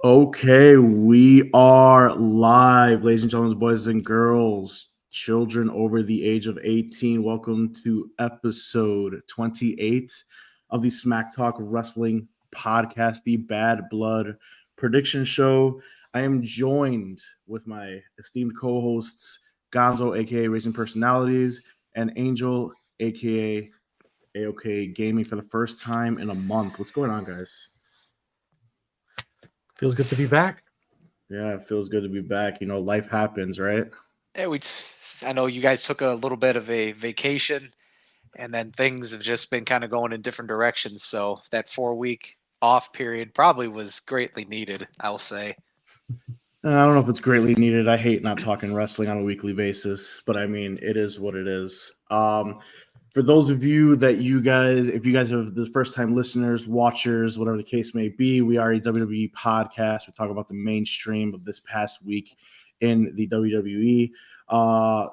Okay, we are live, ladies and gentlemen, boys and girls, children over the age of 18. Welcome to episode 28 of the Smack Talk Wrestling Podcast, the Bad Blood Prediction Show. I am joined with my esteemed co-hosts, Gonzo, aka Racing Personalities, and Angel, aka AOK Gaming, for the first time in a month. What's going on, guys? Feels good to be back. Yeah, it feels good to be back. You know, life happens, right? Yeah, I know you guys took a little bit of a vacation, and then things have just been kind of going in different directions. So that 4 week off period probably was greatly needed, I'll say. I don't know if it's greatly needed. I hate not talking wrestling on a weekly basis, but I mean, it is what it is. For those of you that if you guys are the first time listeners, watchers, whatever the case may be, we are a WWE podcast. We talk about the mainstream of this past week in the WWE.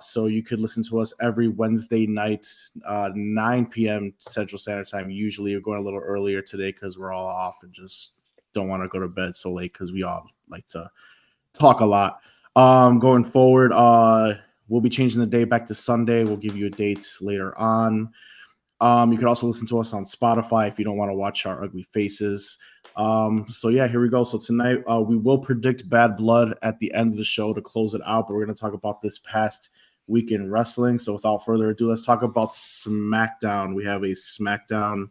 So you could listen to us every Wednesday night, 9 p.m. Central Standard Time. Usually we're going a little earlier today because we're all off and just don't want to go to bed so late because we all like to talk a lot. Going forward, we'll be changing the day back to Sunday. We'll give you a date later on. You can also listen to us on Spotify if you don't want to watch our ugly faces. So yeah, here we go. So tonight we will predict Bad Blood at the end of the show to close it out, but we're going to talk about this past week in wrestling. So without further ado, let's talk about SmackDown. We have a SmackDown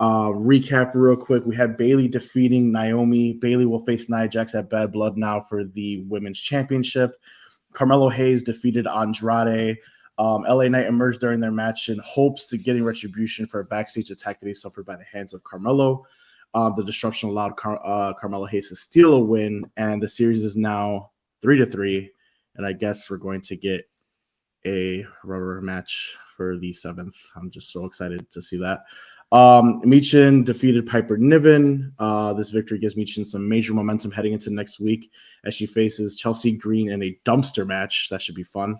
recap real quick. We had Bayley defeating Naomi. Bayley will face Nia Jax at Bad Blood now for the Women's Championship. Carmelo Hayes defeated Andrade. LA Knight emerged during their match in hopes to getting retribution for a backstage attack that he suffered by the hands of Carmelo. The disruption allowed Carmelo Hayes to steal a win, and the series is now 3-3. And I guess we're going to get a rubber match for the 7th. I'm just so excited to see that. Michin defeated Piper Niven. This victory gives Michin some major momentum heading into next week as she faces Chelsea Green in a dumpster match. That should be fun.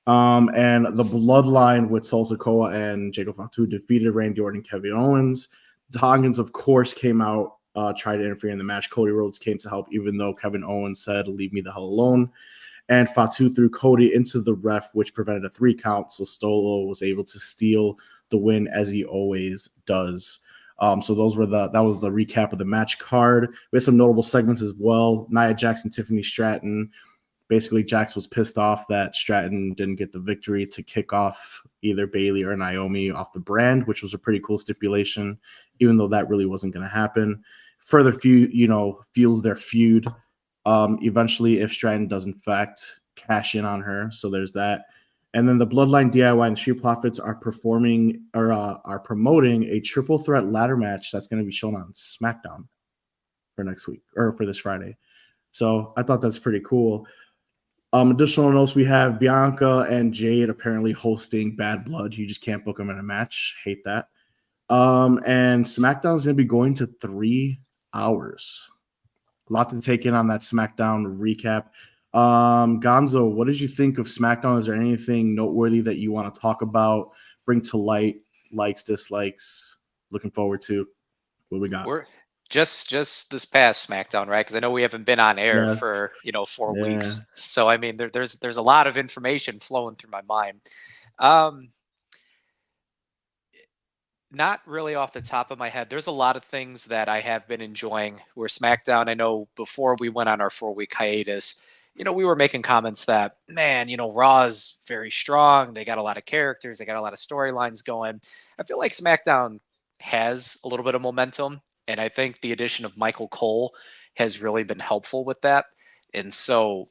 And the Bloodline with Sol Sikoa and Jacob Fatu defeated Randy Orton and Kevin Owens. Dongans, of course, came out, tried to interfere in the match. Cody Rhodes came to help, even though Kevin Owens said, "Leave me the hell alone." And Fatu threw Cody into the ref, which prevented a 3 count. So Stolo was able to steal the win as he always does. So that was the recap of the match card. We had some notable segments as well. Nia Jax and Tiffany Stratton. Basically, Jax was pissed off that Stratton didn't get the victory to kick off either Bayley or Naomi off the brand, which was a pretty cool stipulation, even though that really wasn't going to happen. Further fuels their feud. Eventually, if Stratton does in fact cash in on her, so there's that. And then the Bloodline DIY and Street Profits are promoting a triple threat ladder match that's going to be shown on SmackDown for next week or for this Friday. So I thought that's pretty cool. Additional notes, we have Bianca and Jade apparently hosting Bad Blood. You just can't book them in a match. Hate that. And SmackDown is going to be going to 3 hours. A lot to take in on that SmackDown recap. Gonzo, what did you think of SmackDown? Is there anything noteworthy that you want to talk about, bring to light, likes, dislikes, looking forward to? What we got? We're just this past SmackDown, right? Because I know we haven't been on air for 4 weeks. So I mean, there's a lot of information flowing through my mind. Not really off the top of my head. There's a lot of things that I have been enjoying. Where SmackDown, I know before we went on our 4-week hiatus, we were making comments that, man, Raw is very strong. They got a lot of characters. They got a lot of storylines going. I feel like SmackDown has a little bit of momentum. And I think the addition of Michael Cole has really been helpful with that. And so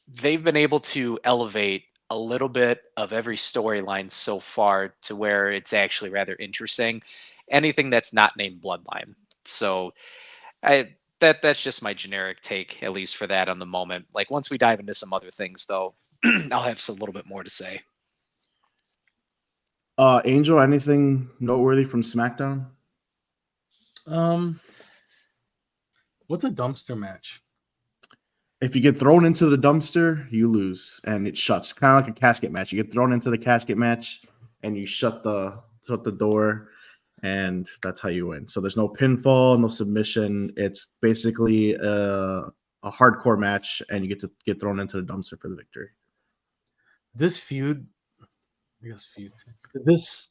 they've been able to elevate a little bit of every storyline so far to where it's actually rather interesting. Anything that's not named Bloodline. So that's just my generic take, at least for that on the moment. Like once we dive into some other things, though, I'll have a little bit more to say. Angel, anything noteworthy from SmackDown? What's a dumpster match? If you get thrown into the dumpster, you lose, and it shuts. Kind of like a casket match. You get thrown into the casket match, and you shut the door. and that's how you win. So there's no pinfall, no submission. It's basically a hardcore match, and you get to get thrown into the dumpster for the victory. This feud, I guess feud. Did this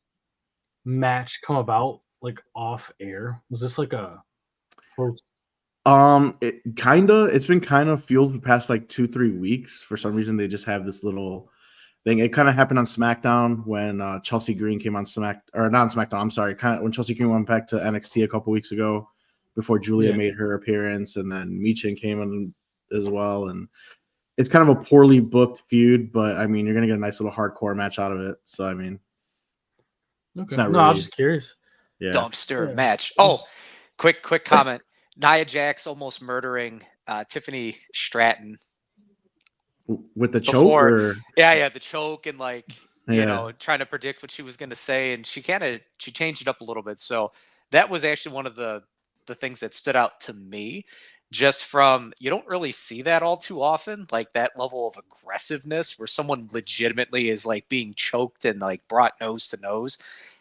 match come about like off air? Was this like a It's been kind of fueled for the past like 2-3 weeks. For some reason, they just have this little thing. It kind of happened on SmackDown when Chelsea Green came on not on SmackDown. I'm sorry, kind of when Chelsea Green went back to NXT a couple weeks ago, before Julia made her appearance, and then Michin came in as well. And it's kind of a poorly booked feud, but I mean, you're gonna get a nice little hardcore match out of it. So I mean, okay. Not No, I was really- just curious. yeah. Dumpster match. Oh, quick comment. Nia Jax almost murdering Tiffany Stratton. With the choke, Before- or Yeah, the choke and like you Yeah. know trying to predict what she was going to say, and she changed it up a little bit. So that was actually one of the things that stood out to me, just from you don't really see that all too often, like that level of aggressiveness where someone legitimately is like being choked and like brought nose to nose.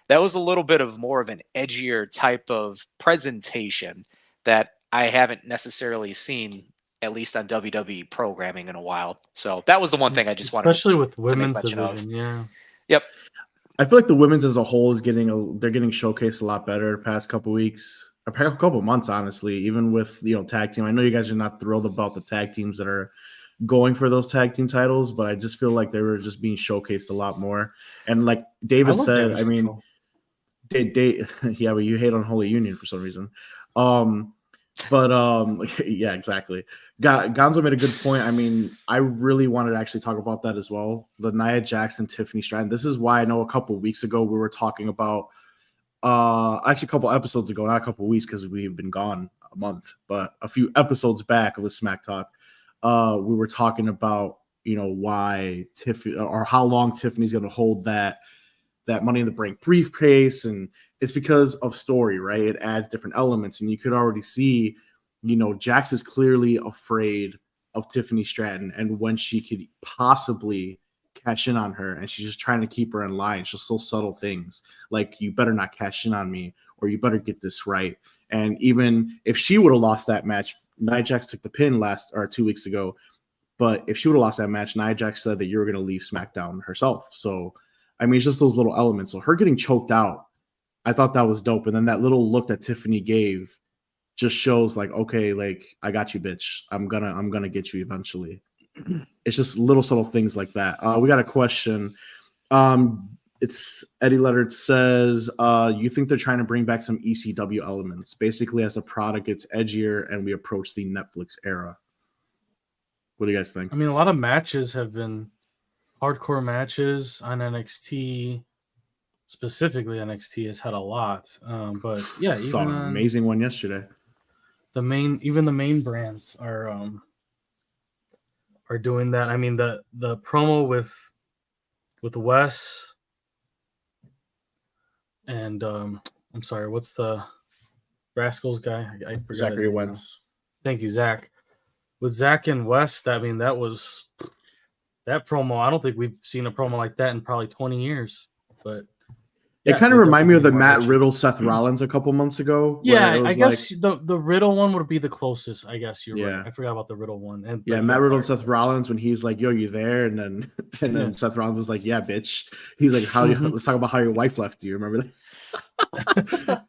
That was a little bit of more of an edgier type of presentation that I haven't necessarily seen, at least on WWE programming, in a while. So that was the one thing I just wanted especially with to make women's mention of. division. Yeah. Yep. I feel like the women's as a whole is getting showcased a lot better the past couple weeks, a couple months, honestly. Even with tag team, I know you guys are not thrilled about the tag teams that are going for those tag team titles, but I just feel like they were just being showcased a lot more. And like David said, I mean, yeah, but you hate Unholy Union for some reason. Yeah, exactly. Gonzo made a good point. I mean, I really wanted to actually talk about that as well. The Nia Jax, Tiffany Stratton. This is why I know a couple weeks ago we were talking about, actually a couple episodes ago, not a couple weeks because we've been gone a month, but a few episodes back of the Smack Talk, we were talking about, why Tiffany or how long Tiffany's going to hold that Money in the Bank briefcase, and it's because of story, right? It adds different elements, and you could already see, Jax is clearly afraid of Tiffany Stratton and when she could possibly cash in on her, and she's just trying to keep her in line. It's just so subtle things like, you better not cash in on me, or you better get this right. And even if she would have lost that match, Nia Jax took the pin 2 weeks ago, but if she would have lost that match, Nia Jax said that you were going to leave SmackDown herself. So I mean, it's just those little elements. So her getting choked out, I thought that was dope. And then that little look that Tiffany gave just shows like, okay, like, I got you, bitch. I'm gonna get you eventually. It's just little subtle things like that. We got a question. It's Eddie Leonard says, you think they're trying to bring back some ECW elements, basically as the product gets edgier and we approach the Netflix era. What do you guys think? I mean, a lot of matches have been hardcore matches on NXT. Specifically, NXT has had a lot, but yeah, Saw even an amazing one yesterday. the main brands are doing that. I mean, the promo with Wes and I'm sorry, what's the Rascals guy? I forgot. Zachary Wentz. Thank you, Zach. With Zach and Wes, I mean, that promo. I don't think we've seen a promo like that in probably 20 years. But it kind of reminded me of the Matt Riddle, Seth Rollins a couple months ago. Yeah, I guess the Riddle one would be the closest. I guess you're right. I forgot about the Riddle one. And Matt Riddle and Seth Rollins when he's like, "Yo, you there?" And then Seth Rollins is like, "Yeah, bitch." He's like, "How? Let's talk about how your wife left you." Remember that?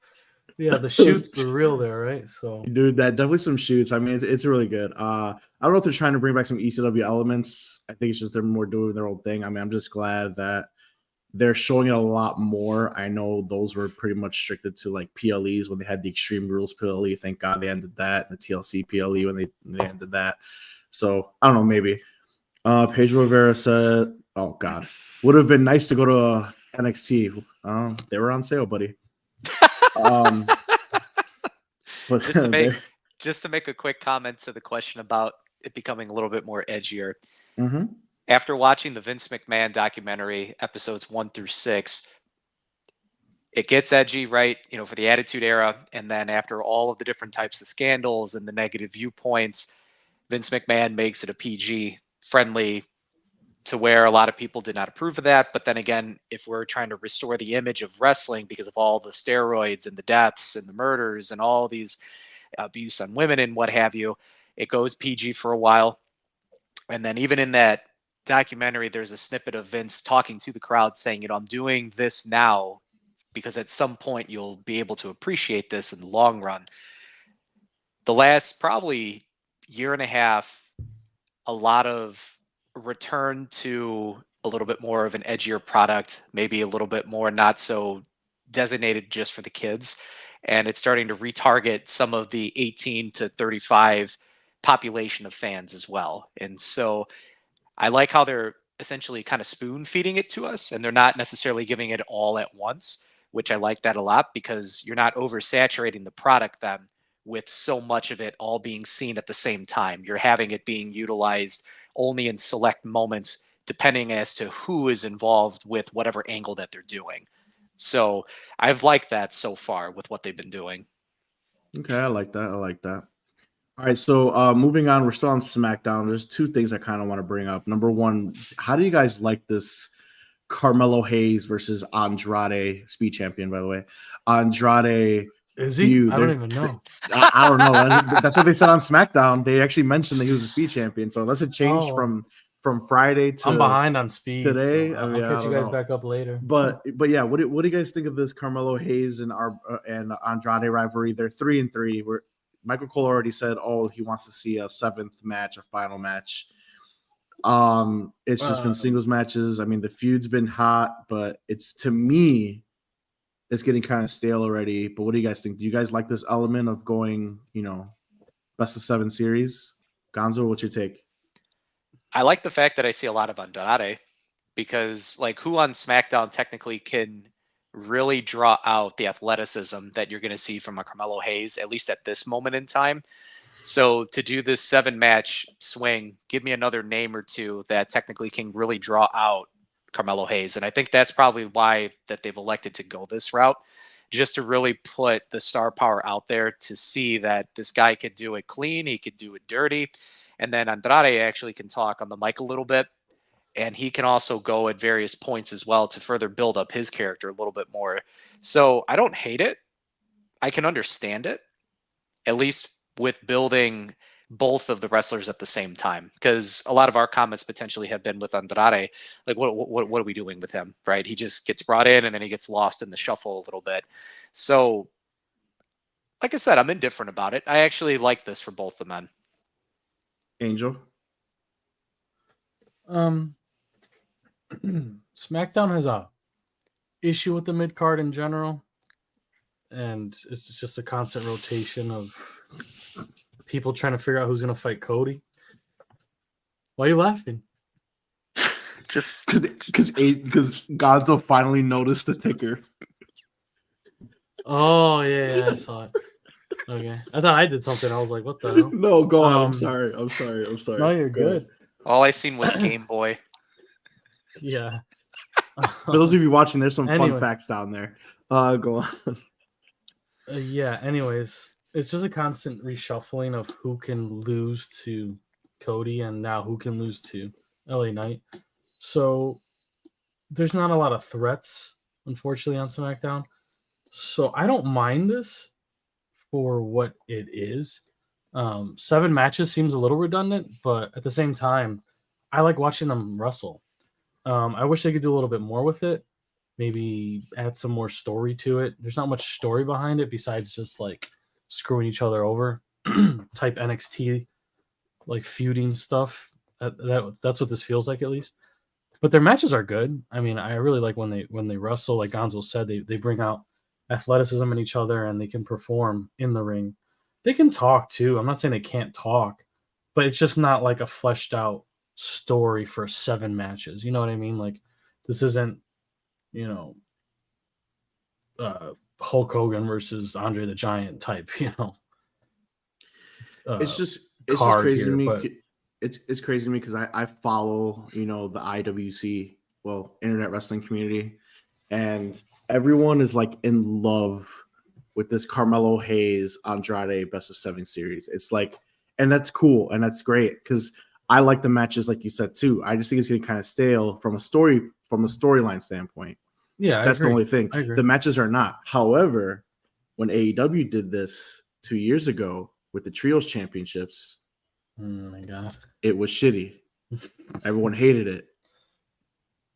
Yeah, the shoots were real there, right? So, dude, that definitely some shoots. I mean, it's really good. I don't know if they're trying to bring back some ECW elements. I think it's just they're more doing their own thing. I mean, I'm just glad that they're showing it a lot more. I know those were pretty much restricted to like PLEs when they had the Extreme Rules PLE. Thank God they ended that. The TLC PLE when they ended that. So I don't know, maybe. Pedro Rivera said, "Oh God, would have been nice to go to NXT. They were on sale, buddy." But just to make a quick comment to the question about it becoming a little bit more edgier. Mm-hmm. After watching the Vince McMahon documentary, episodes 1 through 6, it gets edgy, right? You know, for the Attitude Era. And then after all of the different types of scandals and the negative viewpoints, Vince McMahon makes it a PG friendly to where a lot of people did not approve of that. But then again, if we're trying to restore the image of wrestling because of all the steroids and the deaths and the murders and all these abuse on women and what have you, it goes PG for a while. And then even in that documentary, there's a snippet of Vince talking to the crowd saying, I'm doing this now because at some point you'll be able to appreciate this in the long run. The last probably year and a half, a lot of return to a little bit more of an edgier product, maybe a little bit more not so designated just for the kids. And it's starting to retarget some of the 18 to 35 population of fans as well. And so I like how they're essentially kind of spoon feeding it to us, and they're not necessarily giving it all at once, which I like that a lot, because you're not oversaturating the product then with so much of it all being seen at the same time. You're having it being utilized only in select moments, depending as to who is involved with whatever angle that they're doing. So I've liked that so far with what they've been doing. Okay, I like that. All right, so moving on, we're still on SmackDown. There's two things I kind of want to bring up. Number one, how do you guys like this Carmelo Hayes versus Andrade, speed champion, by the way? Andrade. Is he? I don't even know. I don't know. That's what they said on SmackDown. They actually mentioned that he was a speed champion. So unless it changed from Friday to I'm behind on speed today. So I'll catch you guys back up later. But yeah, what do you guys think of this Carmelo Hayes and Andrade rivalry? They're 3-3. Michael Cole already said, he wants to see a seventh match, a final match. It's just been singles matches. I mean, the feud's been hot, but to me, it's getting kind of stale already. But what do you guys think? Do you guys like this element of going, best of 7 series? Gonzo, what's your take? I like the fact that I see a lot of Andrade, because who on SmackDown technically can really draw out the athleticism that you're going to see from a Carmelo Hayes, at least at this moment in time. So to do this 7-match swing, give me another name or two that technically can really draw out Carmelo Hayes. And I think that's probably why that they've elected to go this route, just to really put the star power out there to see that this guy could do it clean, he could do it dirty. And then Andrade actually can talk on the mic a little bit. And he can also go at various points as well to further build up his character a little bit more. So I don't hate it. I can understand it, at least with building both of the wrestlers at the same time. Because a lot of our comments potentially have been with Andrade, what are we doing with him, right? He just gets brought in and then he gets lost in the shuffle a little bit. So, like I said, I'm indifferent about it. I actually like this for both the men. Angel? SmackDown has a issue with the mid card in general, and it's just a constant rotation of people trying to figure out who's going to fight Cody. Why are you laughing? Just because Gonzo finally noticed the ticker. Oh yeah, I saw it. Okay, I thought I did something. I was like, "What the hell?" No, go on. I'm sorry. No, you're good. All I seen was Game Boy. Yeah. For those of you watching, there's some fun facts down there. Go on. Yeah. Anyways, it's just a constant reshuffling of who can lose to Cody and now who can lose to LA Knight. So there's not a lot of threats, unfortunately, on SmackDown. So I don't mind this for what it is. 7 matches seems a little redundant, but at the same time, I like watching them wrestle. I wish they could do a little bit more with it. Maybe add some more story to it. There's not much story behind it besides just screwing each other over, type NXT feuding stuff. That's what this feels like, at least. But their matches are good. I mean, I really like when they wrestle. Like Gonzo said, they bring out athleticism in each other and they can perform in the ring. They can talk too. I'm not saying they can't talk, but it's just not like a fleshed out story for 7 matches. You know what I mean? This isn't, Hulk Hogan versus Andre the Giant type, It's just crazy to me. But It's crazy to me because I follow, the IWC, internet wrestling community, and everyone is in love with this Carmelo Hayes Andrade best of 7 series. It's and that's cool and that's great because I like the matches, like you said too. I just think it's getting kind of stale from a storyline standpoint. Yeah, That's the only thing. I agree. The matches are not. However, when AEW did this 2 years ago with the Trios Championships, Oh my god, it was shitty. Everyone hated it.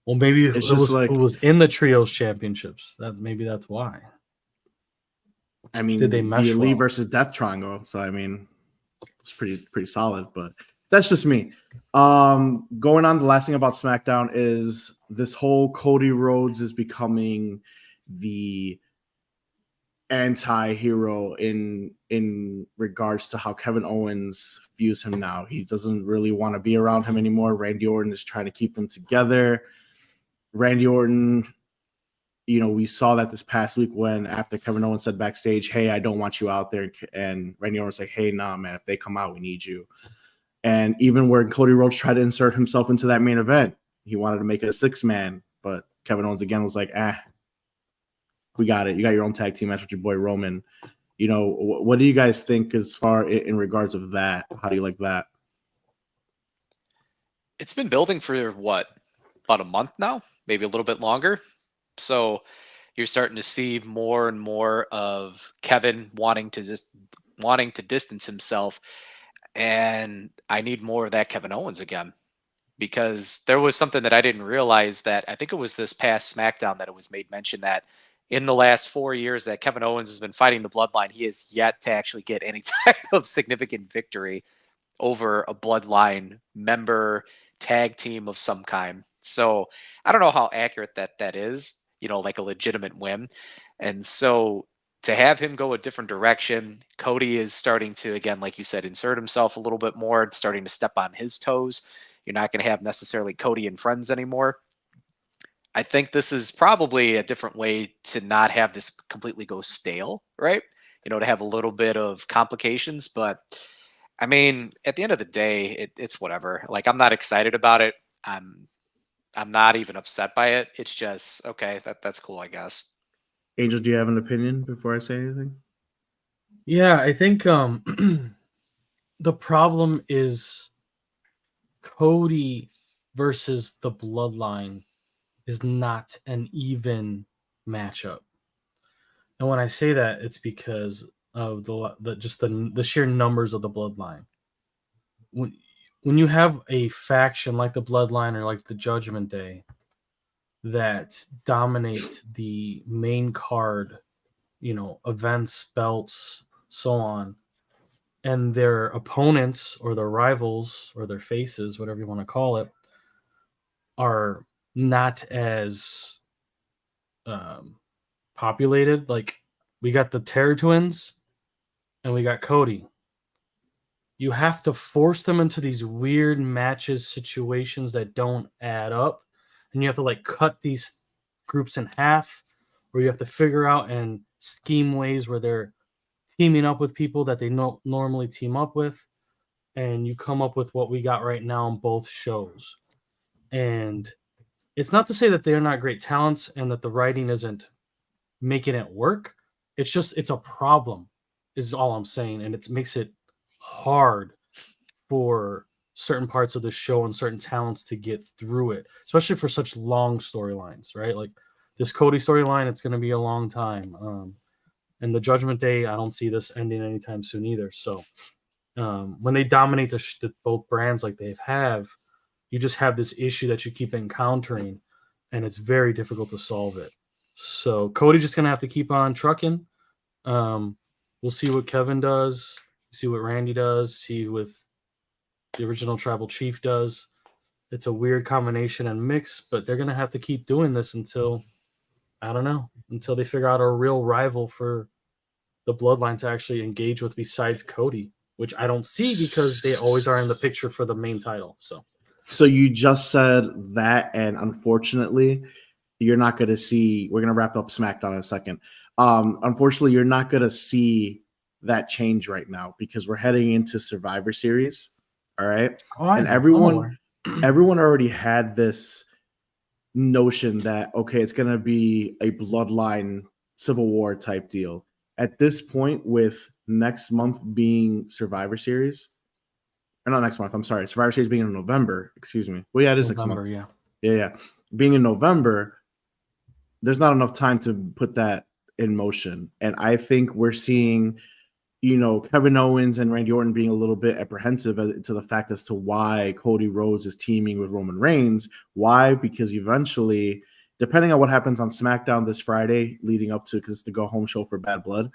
Well, maybe It's just like, who was in the Trios Championships. That's why. I mean, Did they the mesh Elite well? versus Death Triangle. So I mean, it's pretty solid, but that's just me. Going on, the last thing about SmackDown is this whole Cody Rhodes is becoming the anti-hero in regards to how Kevin Owens views him now. He doesn't really want to be around him anymore. Randy Orton is trying to keep them together. Randy Orton, we saw that this past week when after Kevin Owens said backstage, "Hey, I don't want you out there," and Randy Orton was like, "Hey, nah, man, if they come out, we need you." And even where Cody Rhodes tried to insert himself into that main event, he wanted to make it a 6-man, but Kevin Owens again was like, we got it. You got your own tag team match with your boy Roman. What do you guys think as far in regards of that? How do you like that? It's been building for what, about a month now, maybe a little bit longer. So you're starting to see more and more of Kevin wanting to distance himself, and I need more of that Kevin Owens again, because there was something that I didn't realize, that I think it was this past SmackDown that it was made mention that in the last 4 years that Kevin Owens has been fighting the Bloodline, he has yet to actually get any type of significant victory over a Bloodline member tag team of some kind. So I don't know how accurate that is, like a legitimate win. And so to have him go a different direction, Cody is starting to, again, like you said, insert himself a little bit more, starting to step on his toes. You're not going to have necessarily Cody and friends anymore. I think this is probably a different way to not have this completely go stale, right? To have a little bit of complications. But I mean, at the end of the day, it's whatever. Like, I'm not excited about it. I'm not even upset by it. It's just, okay, that's cool, I guess. Angel, do you have an opinion before I say anything? Yeah, I think the problem is Cody versus the Bloodline is not an even matchup. And when I say that, it's because of the sheer numbers of the Bloodline. When you have a faction like the Bloodline or like the Judgment Day that dominate the main card, events, belts, so on, and their opponents or their rivals or their faces, whatever you want to call it, are not as populated. Like, we got the Terror Twins and we got Cody. You have to force them into these weird matches, situations that don't add up, and you have to like cut these groups in half, or you have to figure out and scheme ways where they're teaming up with people that they normally team up with, and you come up with what we got right now on both shows. And it's not to say that they're not great talents and that the writing isn't making it work. It's just, it's a problem, is all I'm saying, and it makes it hard for certain parts of the show and certain talents to get through it, especially for such long storylines, right? Like this Cody storyline, it's going to be a long time. And the Judgment Day, I don't see this ending anytime soon either. So when they dominate both brands like they have, you just have this issue that you keep encountering, and it's very difficult to solve it. So Cody's just going to have to keep on trucking. We'll see what Kevin does, see what Randy does, see what the original Tribal Chief does. It's a weird combination and mix, but they're going to have to keep doing this until, I don't know, until they figure out a real rival for the Bloodline to actually engage with besides Cody, which I don't see because they always are in the picture for the main title. So you just said that, and unfortunately, you're not going to see. We're going to wrap up SmackDown in a second. Unfortunately, you're not going to see that change right now because we're heading into Survivor Series. All right, and everyone already had this notion that, okay, it's going to be a Bloodline Civil War type deal. At this point, with next month being Survivor Series, or not next month. I'm sorry. Survivor Series being in November. Excuse me. Well, yeah, it is November, next month. yeah. Yeah. Being in November, there's not enough time to put that in motion. And I think we're seeing, Kevin Owens and Randy Orton being a little bit apprehensive to the fact as to why Cody Rhodes is teaming with Roman Reigns. Why? Because eventually, depending on what happens on SmackDown this Friday, leading up to, because it's the go home show for Bad Blood,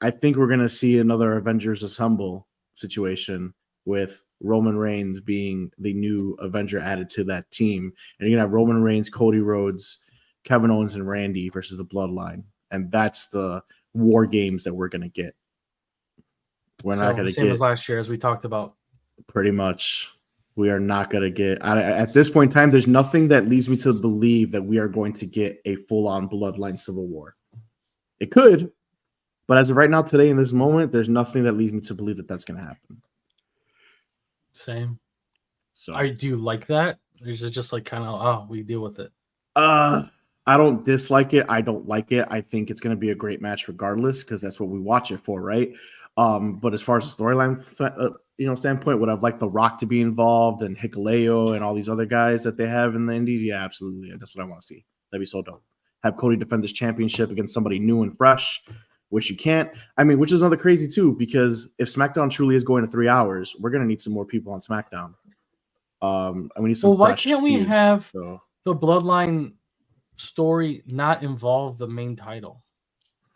I think we're going to see another Avengers Assemble situation with Roman Reigns being the new Avenger added to that team. And you're going to have Roman Reigns, Cody Rhodes, Kevin Owens, and Randy versus the Bloodline. And that's the war games that we're going to get. We're not going to get. Same as last year, as we talked about. Pretty much. We are not going to get. At this point in time, there's nothing that leads me to believe that we are going to get a full-on Bloodline Civil War. It could. But as of right now, today, in this moment, there's nothing that leads me to believe that that's going to happen. Same. So, do you like that? Or is it just like kind of, we deal with it? I don't dislike it. I don't like it. I think it's going to be a great match regardless because that's what we watch it for, right? But as far as the storyline, standpoint, would I've liked The Rock to be involved and Hikuleo and all these other guys that they have in the Indies? Yeah, absolutely. That's what I want to see. That'd be so dope. Have Cody defend his championship against somebody new and fresh. Which you can't. Which is another crazy too, because if SmackDown truly is going to 3 hours, we're gonna need some more people on SmackDown. And we need some. Well, why can't we have the Bloodline story not involve the main title?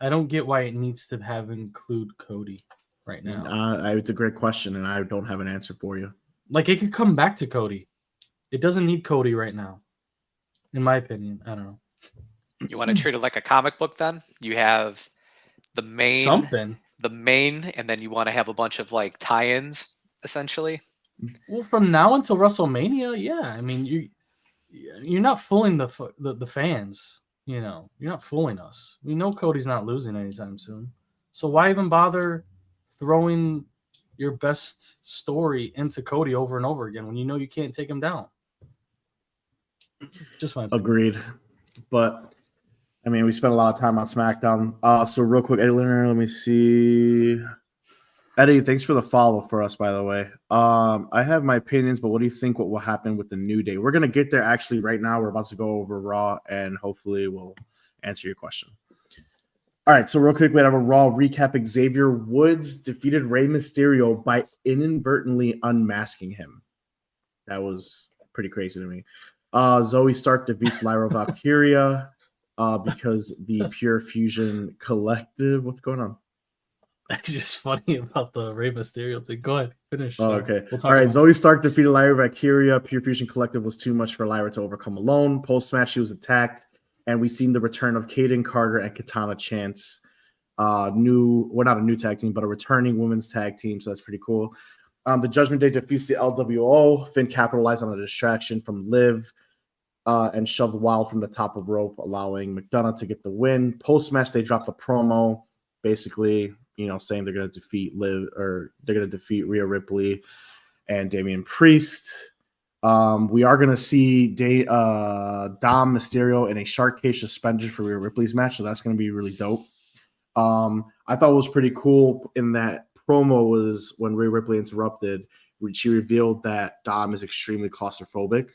I don't get why it needs to include Cody right now. It's a great question, and I don't have an answer for you. Like, it could come back to Cody. It doesn't need Cody right now, in my opinion. I don't know. You want to treat it like a comic book then? You have the main, and then you want to have a bunch of like tie-ins, essentially. Well, from now until WrestleMania, yeah. You're not fooling the fans. You're not fooling us. We know Cody's not losing anytime soon. So why even bother throwing your best story into Cody over and over again when you know you can't take him down? Just my opinion. Agreed, but. We spent a lot of time on SmackDown. So real quick, Eddie Lerner, let me see. Eddie, thanks for the follow for us, by the way. I have my opinions, but what do you think what will happen with the New Day? We're going to get there actually right now. We're about to go over Raw, and hopefully we'll answer your question. All right, so real quick, we have a Raw recap. Xavier Woods defeated Rey Mysterio by inadvertently unmasking him. That was pretty crazy to me. Zoe Stark defeats Lyra Valkyria. Because the Pure Fusion Collective. What's going on? It's just funny about the Rey Mysterio thing. Go ahead, finish. Oh, okay. All right. Zoe Stark defeated Lyra Valkyria. Pure Fusion Collective was too much for Lyra to overcome alone. Post-match, she was attacked, and we've seen the return of Kaden Carter and Katana Chance. Not a new tag team, but a returning women's tag team. So that's pretty cool. The Judgment Day defeats the LWO. Finn capitalized on a distraction from Liv. And shoved Wild from the top of rope, allowing McDonough to get the win. Post-match, they dropped a promo, basically, saying they're going to defeat Liv, or they're going to defeat Rhea Ripley and Damian Priest. We are going to see Dom Mysterio in a shark cage suspended for Rhea Ripley's match, so that's going to be really dope. I thought it was pretty cool in that promo was when Rhea Ripley interrupted, she revealed that Dom is extremely claustrophobic.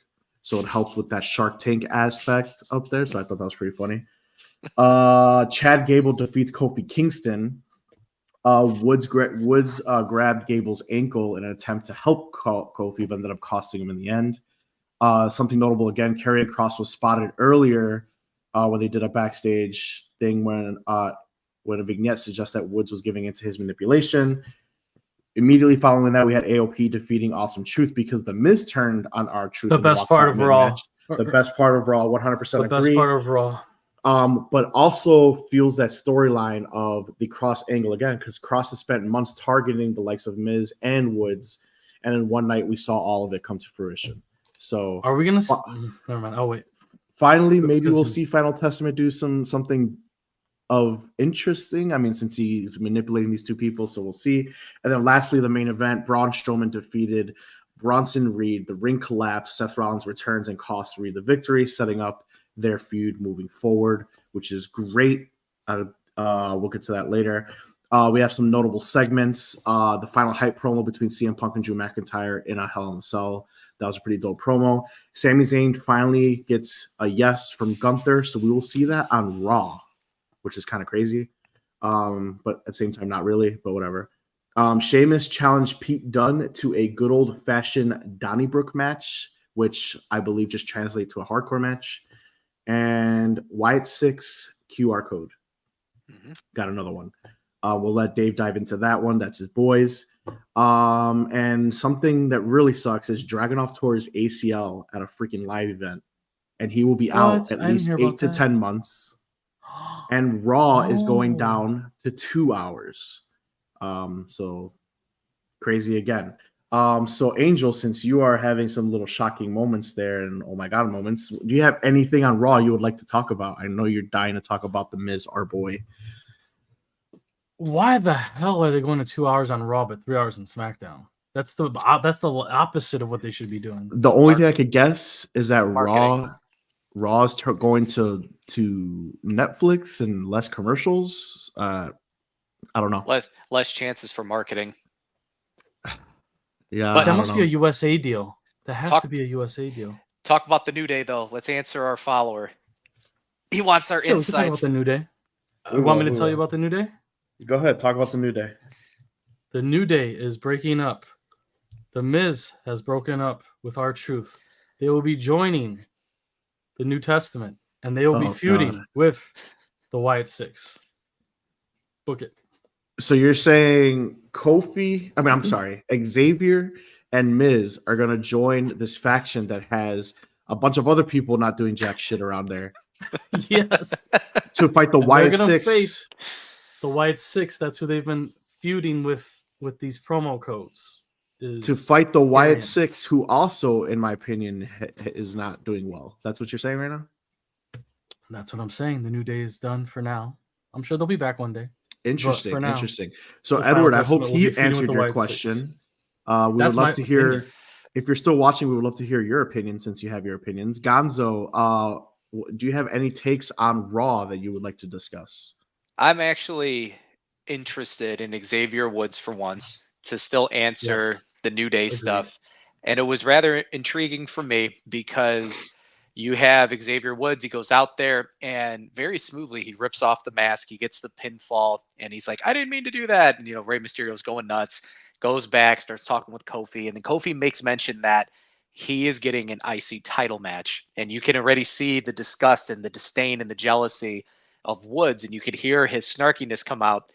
So it helps with that Shark Tank aspect up there. So I thought that was pretty funny. Chad Gable defeats Kofi Kingston. Woods grabbed Gable's ankle in an attempt to help Kofi, but ended up costing him in the end. Something notable again, Karrion Kross was spotted earlier when they did a backstage thing when a vignette suggests that Woods was giving into his manipulation. Immediately following that, we had AOP defeating Awesome Truth because the Miz turned on R-Truth. The best part of Raw. The best part of Raw, 100% agree. The best part of Raw. But also feels that storyline of the Cross angle again, because Cross has spent months targeting the likes of Miz and Woods, and in one night we saw all of it come to fruition. So are we gonna? Never mind. Oh wait. Finally, maybe we'll see Final Testament do something of interesting. Since he's manipulating these two people, so we'll see. And then lastly, the main event, Braun Strowman defeated Bronson Reed. The ring collapsed. Seth Rollins returns and costs Reed the victory, setting up their feud moving forward, which is great. We'll get to that later. We have some notable segments. The final hype promo between CM Punk and Drew McIntyre in a Hell in a Cell. That was a pretty dope promo. Sami Zayn finally gets a yes from Gunther, so we will see that on Raw, which is kind of crazy. But at the same time, not really, but whatever. Sheamus challenged Pete Dunne to a good old-fashioned Donnybrook match, which I believe just translates to a hardcore match. And Wyatt 6 QR code. Got another one. We'll let Dave dive into that one. That's his boys. And something that really sucks is Dragunov tours ACL at a freaking live event. And he will be out at least 8 to 10 months. And Raw is going down to 2 hours. So crazy again. So Angel, since you are having some little shocking moments there and oh my god moments, do you have anything on Raw you would like to talk about? I know you're dying to talk about the Miz, our boy. Why the hell are they going to 2 hours on Raw but 3 hours on SmackDown? That's the opposite of what they should be doing. The only thing I could guess is that Marketing. Raw is going to Netflix and less commercials. I don't know. Less chances for marketing. Yeah, But that must be a USA deal. That has to be a USA deal. Talk about the New Day though. Let's answer our follower. He wants our insights. Talk about the New Day. You want me to tell you about the New Day? Go ahead. Talk about the New Day. The New Day is breaking up. The Miz has broken up with R-Truth. They will be joining the New Testament, and they will be feuding with the Wyatt Six. Book it. So you're saying Xavier and Miz are going to join this faction that has a bunch of other people not doing jack shit around there. Yes. To fight the Wyatt Six. Face the Wyatt Six, that's who they've been feuding with these promo codes. To fight the Wyatt Six, who also, in my opinion, is not doing well. That's what you're saying right now? That's what I'm saying. The New Day is done for now. I'm sure they'll be back one day. Interesting. So, Edward, I hope he answered your question. We would love to hear, if you're still watching, we would love to hear your opinion since you have your opinions. Gonzo, do you have any takes on Raw that you would like to discuss? I'm actually interested in Xavier Woods for once to still answer the New Day stuff. And it was rather intriguing for me because you have Xavier Woods. He goes out there and very smoothly he rips off the mask. He gets the pinfall and he's like, I didn't mean to do that. And, Rey Mysterio's going nuts, goes back, starts talking with Kofi. And then Kofi makes mention that he is getting an IC title match. And you can already see the disgust and the disdain and the jealousy of Woods. And you could hear his snarkiness come out.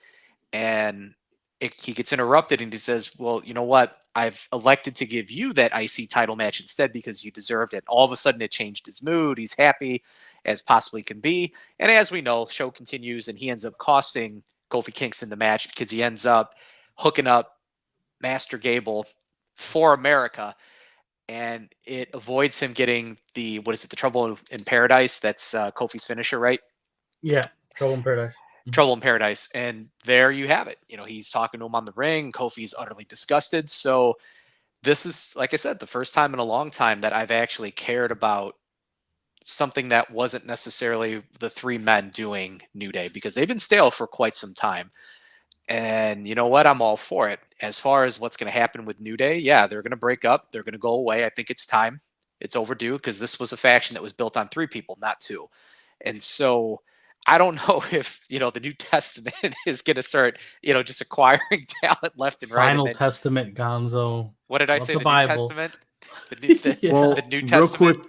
And he gets interrupted and he says, well, you know what? I've elected to give you that IC title match instead because you deserved it. All of a sudden it changed his mood. He's happy as possibly can be. And as we know, the show continues and he ends up costing Kofi Kingston the match because he ends up hooking up Master Gable for America. And it avoids him getting the Trouble in Paradise? That's Kofi's finisher, right? Yeah, Trouble in Paradise. Trouble in Paradise. And there you have it. He's talking to him on the ring. Kofi's utterly disgusted. So this is, like I said, the first time in a long time that I've actually cared about something that wasn't necessarily the three men doing New Day because they've been stale for quite some time. And you know what? I'm all for it. As far as what's going to happen with New Day, yeah, they're going to break up. They're going to go away. I think it's time. It's overdue because this was a faction that was built on 3 people, not 2. And so I don't know if, the New Testament is going to start, just acquiring talent left and right. Final Testament, Gonzo. What did I say? The Bible. New Testament? The New Testament?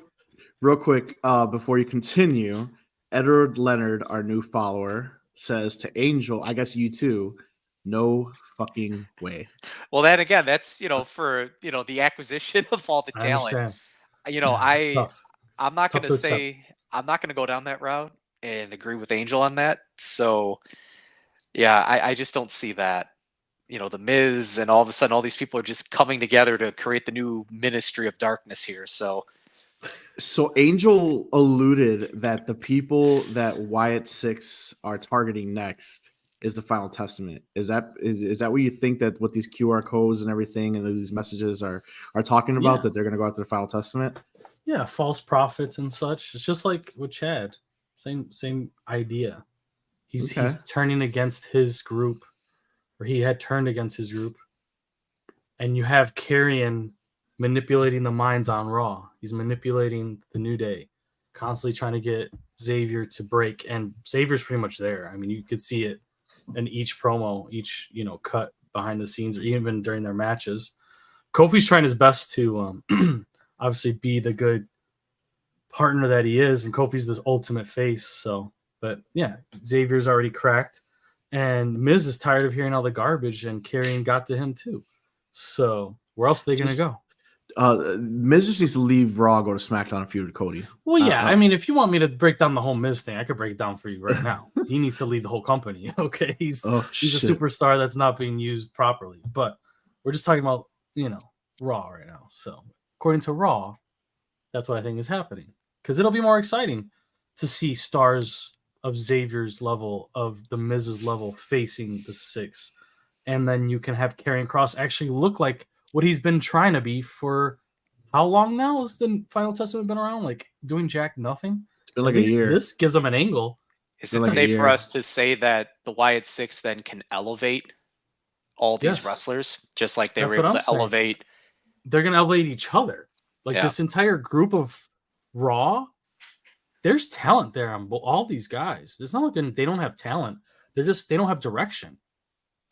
Real quick, before you continue, Edward Leonard, our new follower, says to Angel, I guess you too, no fucking way. Well, then again, that's, for, the acquisition of all the talent. I'm not going to say, I'm not going to go down that route and agree with Angel on that. So, yeah, I just don't see that. The Miz and all of a sudden all these people are just coming together to create the new ministry of darkness here. So Angel alluded that the people that Wyatt Six are targeting next is the Final Testament. Is that what you think that what these QR codes and everything and these messages are talking about? Yeah. That they're going to go after the Final Testament? Yeah, false prophets and such. It's just like with Chad. Same idea. He's turning against his group where he had turned against his group, and you have Karrion manipulating the minds on Raw. He's manipulating the New Day, constantly trying to get Xavier to break, and Xavier's pretty much there. I mean, you could see it in each promo, each cut behind the scenes, or even during their matches. Kofi's trying his best to obviously be the good partner that he is, and Kofi's the ultimate face. So, but yeah, Xavier's already cracked, and Miz is tired of hearing all the garbage, and Karrion got to him too. So where else are they going to go? Miz just needs to leave Raw, go to SmackDown, and feud with Cody. Well, yeah, I mean, if you want me to break down the whole Miz thing, I could break it down for you right now. He needs to leave the whole company. Okay, he's a superstar that's not being used properly. But we're just talking about Raw right now. So according to Raw, that's what I think is happening, because it'll be more exciting to see stars of Xavier's level, of the Miz's level, facing the 6, and then you can have Karrion Kross actually look like what he's been trying to be for how long now? Has the Final Testament been around? Like doing jack nothing? It's been like a year. This gives them an angle. Is it safe for us to say that the Wyatt 6 then can elevate all these wrestlers, just like they were able to elevate? They're going to elevate each other. Like this entire group of Raw, there's talent there on all these guys. It's not like they don't have talent. They don't have direction.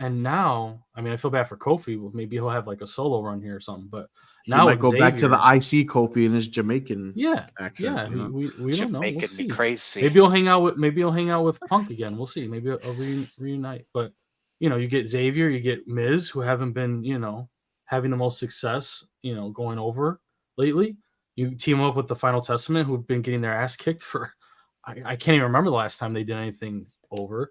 And now, I mean, I feel bad for Kofi. Maybe he'll have like a solo run here or something. But now he might go back to the IC Kofi in his Jamaican accent. Yeah, we don't know. We'll see. Crazy. Maybe he'll hang out with Punk again. We'll see. Maybe a reunite. But you get Xavier, you get Miz, who haven't been having the most success going over lately. You team up with the Final Testament, who've been getting their ass kicked for I can't even remember the last time they did anything over.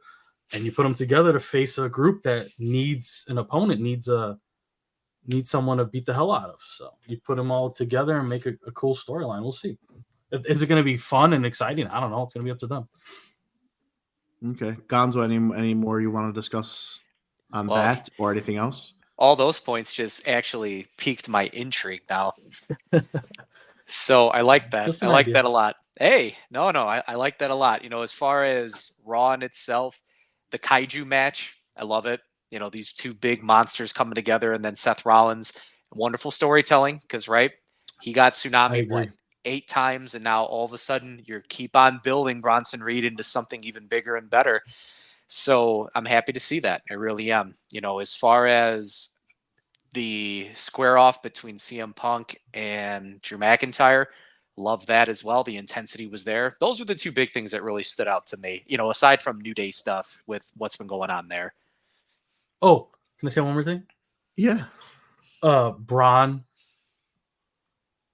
And you put them together to face a group that needs an opponent, needs someone to beat the hell out of. So you put them all together and make a cool storyline. We'll see. Is it going to be fun and exciting? I don't know. It's going to be up to them. Okay. Gonzo, any more you want to discuss on that or anything else? All those points just actually piqued my intrigue now. So I like that. I like that a lot. Hey, no, I like that a lot. As far as Raw in itself, the Kaiju match, I love it. These two big monsters coming together, and then Seth Rollins, wonderful storytelling, because he got Tsunami 8 times, and now all of a sudden you keep on building Bronson Reed into something even bigger and better. So I'm happy to see that. I really am. As far as the square off between CM Punk and Drew McIntyre, love that as well. The intensity was there. Those were the two big things that really stood out to me, aside from New Day stuff with what's been going on there. Oh, can I say one more thing? Yeah. Braun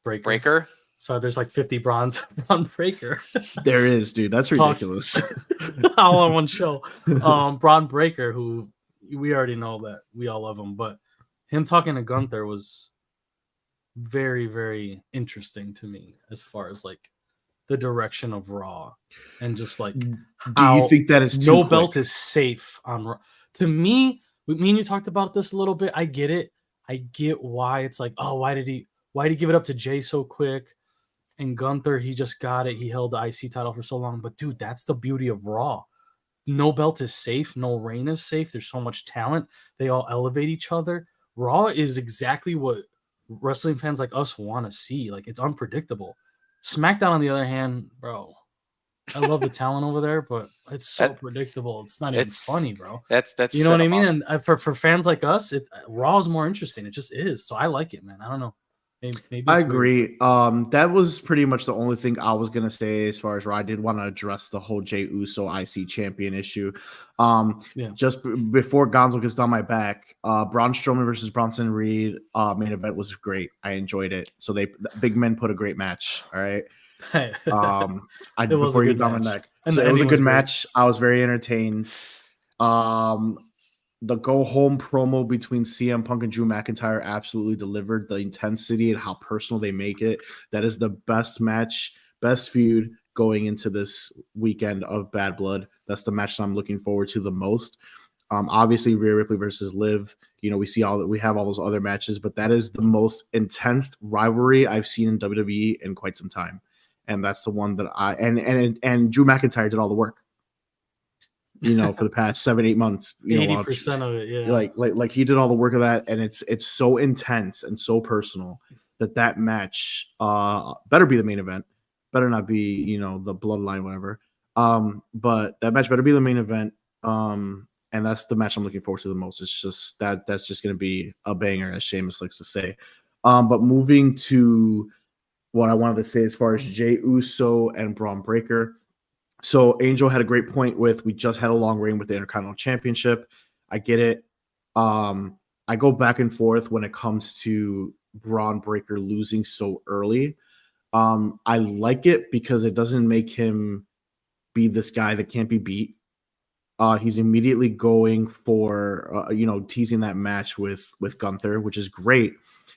Breaker. So there's like 50 Braun Breaker. There is, dude. That's ridiculous. All on one show. Braun Breaker, who we already know that we all love him, but him talking to Gunther was very, very interesting to me as far as like the direction of Raw, and just like, do you think that it's no belt is safe on Raw? To me and you talked about this a little bit. I get it. I get why it's like, oh, why did he give it up to Jay so quick? And Gunther, he just got it. He held the IC title for so long. But dude, that's the beauty of Raw. No belt is safe. No reign is safe. There's so much talent. They all elevate each other. Raw is exactly what wrestling fans like us want to see. Like, it's unpredictable. SmackDown, on the other hand, bro, I love the talent over there, but it's so predictable. It's not even funny, bro. That's you know what I mean. And for fans like us, Raw is more interesting. It just is. So I like it, man. I don't know. Maybe I agree. That was pretty much the only thing I was gonna say as far as Raw. I did want to address the whole Jey Uso IC champion issue. Just before Gonzo gets down my back, Braun Strowman versus Bronson Reed main event was great. I enjoyed it. So the big men put a great match. All right. Before you get down my neck, so it was a good match. I was very entertained. The go home promo between CM Punk and Drew McIntyre absolutely delivered. The intensity and how personal they make it. That is the best match, best feud going into this weekend of Bad Blood. That's the match that I'm looking forward to the most. Obviously, Rhea Ripley versus Liv. We have all those other matches, but that is the most intense rivalry I've seen in WWE in quite some time. And that's the one that and Drew McIntyre did all the work. for the past 7-8 months. 80% of it, yeah. Like he did all the work of that, and it's so intense and so personal that match better be the main event, better not be the bloodline, whatever. But that match better be the main event. And that's the match I'm looking forward to the most. It's just that's just going to be a banger, as Sheamus likes to say. But moving to what I wanted to say as far as Jey Uso and Braun Breaker. So Angel had a great point with, we just had a long reign with the Intercontinental Championship. I get it. I go back and forth when it comes to Braun Breaker losing so early. I like it because it doesn't make him be this guy that can't be beat. He's immediately going for, teasing that match with Gunther, which is great.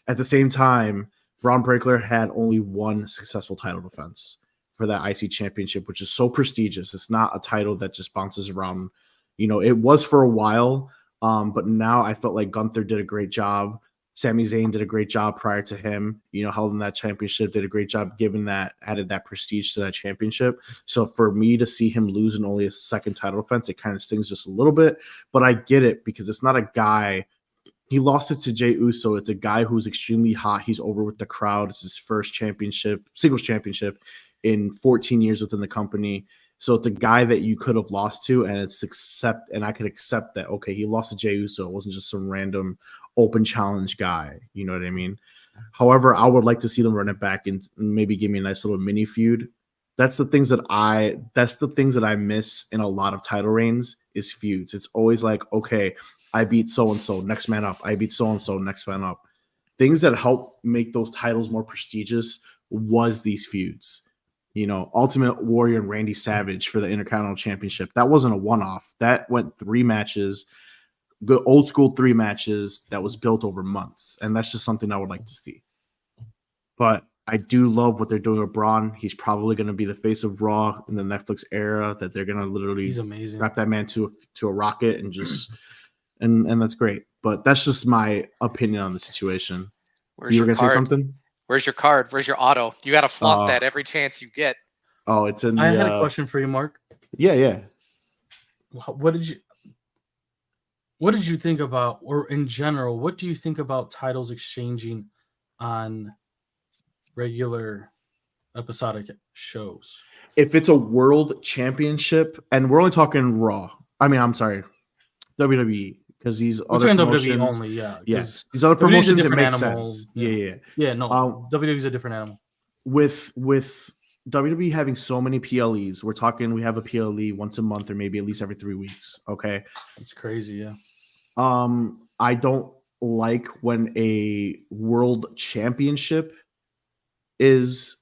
At the same time, Braun Breaker had only one successful title defense for that IC championship, which is so prestigious. It's not a title that just bounces around. It was for a while, but now I felt like Gunther did a great job. Sami Zayn did a great job prior to him, holding that championship, did a great job added that prestige to that championship. So for me to see him lose in only a second title defense, it kind of stings just a little bit, but I get it because it's not a guy. He lost it to Jey Uso. It's a guy who's extremely hot. He's over with the crowd. It's his first singles championship in 14 years within the company. So it's a guy that you could have lost to, and I could accept that. Okay, he lost to Jey Uso. It wasn't just some random open challenge guy. You know what I mean? However, I would like to see them run it back and maybe give me a nice little mini feud. That's the things that I miss in a lot of title reigns is feuds. It's always like, okay, I beat so-and-so, next man up. I beat so-and-so, next man up. Things that help make those titles more prestigious was these feuds. Ultimate Warrior and Randy Savage for the Intercontinental Championship. That wasn't a one-off. That went 3 matches, good old school 3 matches that was built over months. And that's just something I would like to see. But I do love what they're doing with Braun. He's probably going to be the face of Raw in the Netflix era, that they're going to literally He's amazing. wrap that man to a rocket and just and that's great. But that's just my opinion on the situation. You were going to say something? Where's your card? Where's your auto? You got to flaunt that every chance you get. Oh, it's in the... I had a question for you, Mark. Yeah. What did you think about, or in general, what do you think about titles exchanging on regular episodic shows? If it's a world championship, and we're only talking Raw. I mean, I'm sorry, WWE, because these other promotions... WWE only, yeah. Yes, these other promotions, it makes animal, sense. Yeah, no, WWE is a different animal. With WWE having so many PLEs, we're talking we have a PLE once a month or maybe at least every 3 weeks. Okay, it's crazy. Yeah. I don't like when a world championship is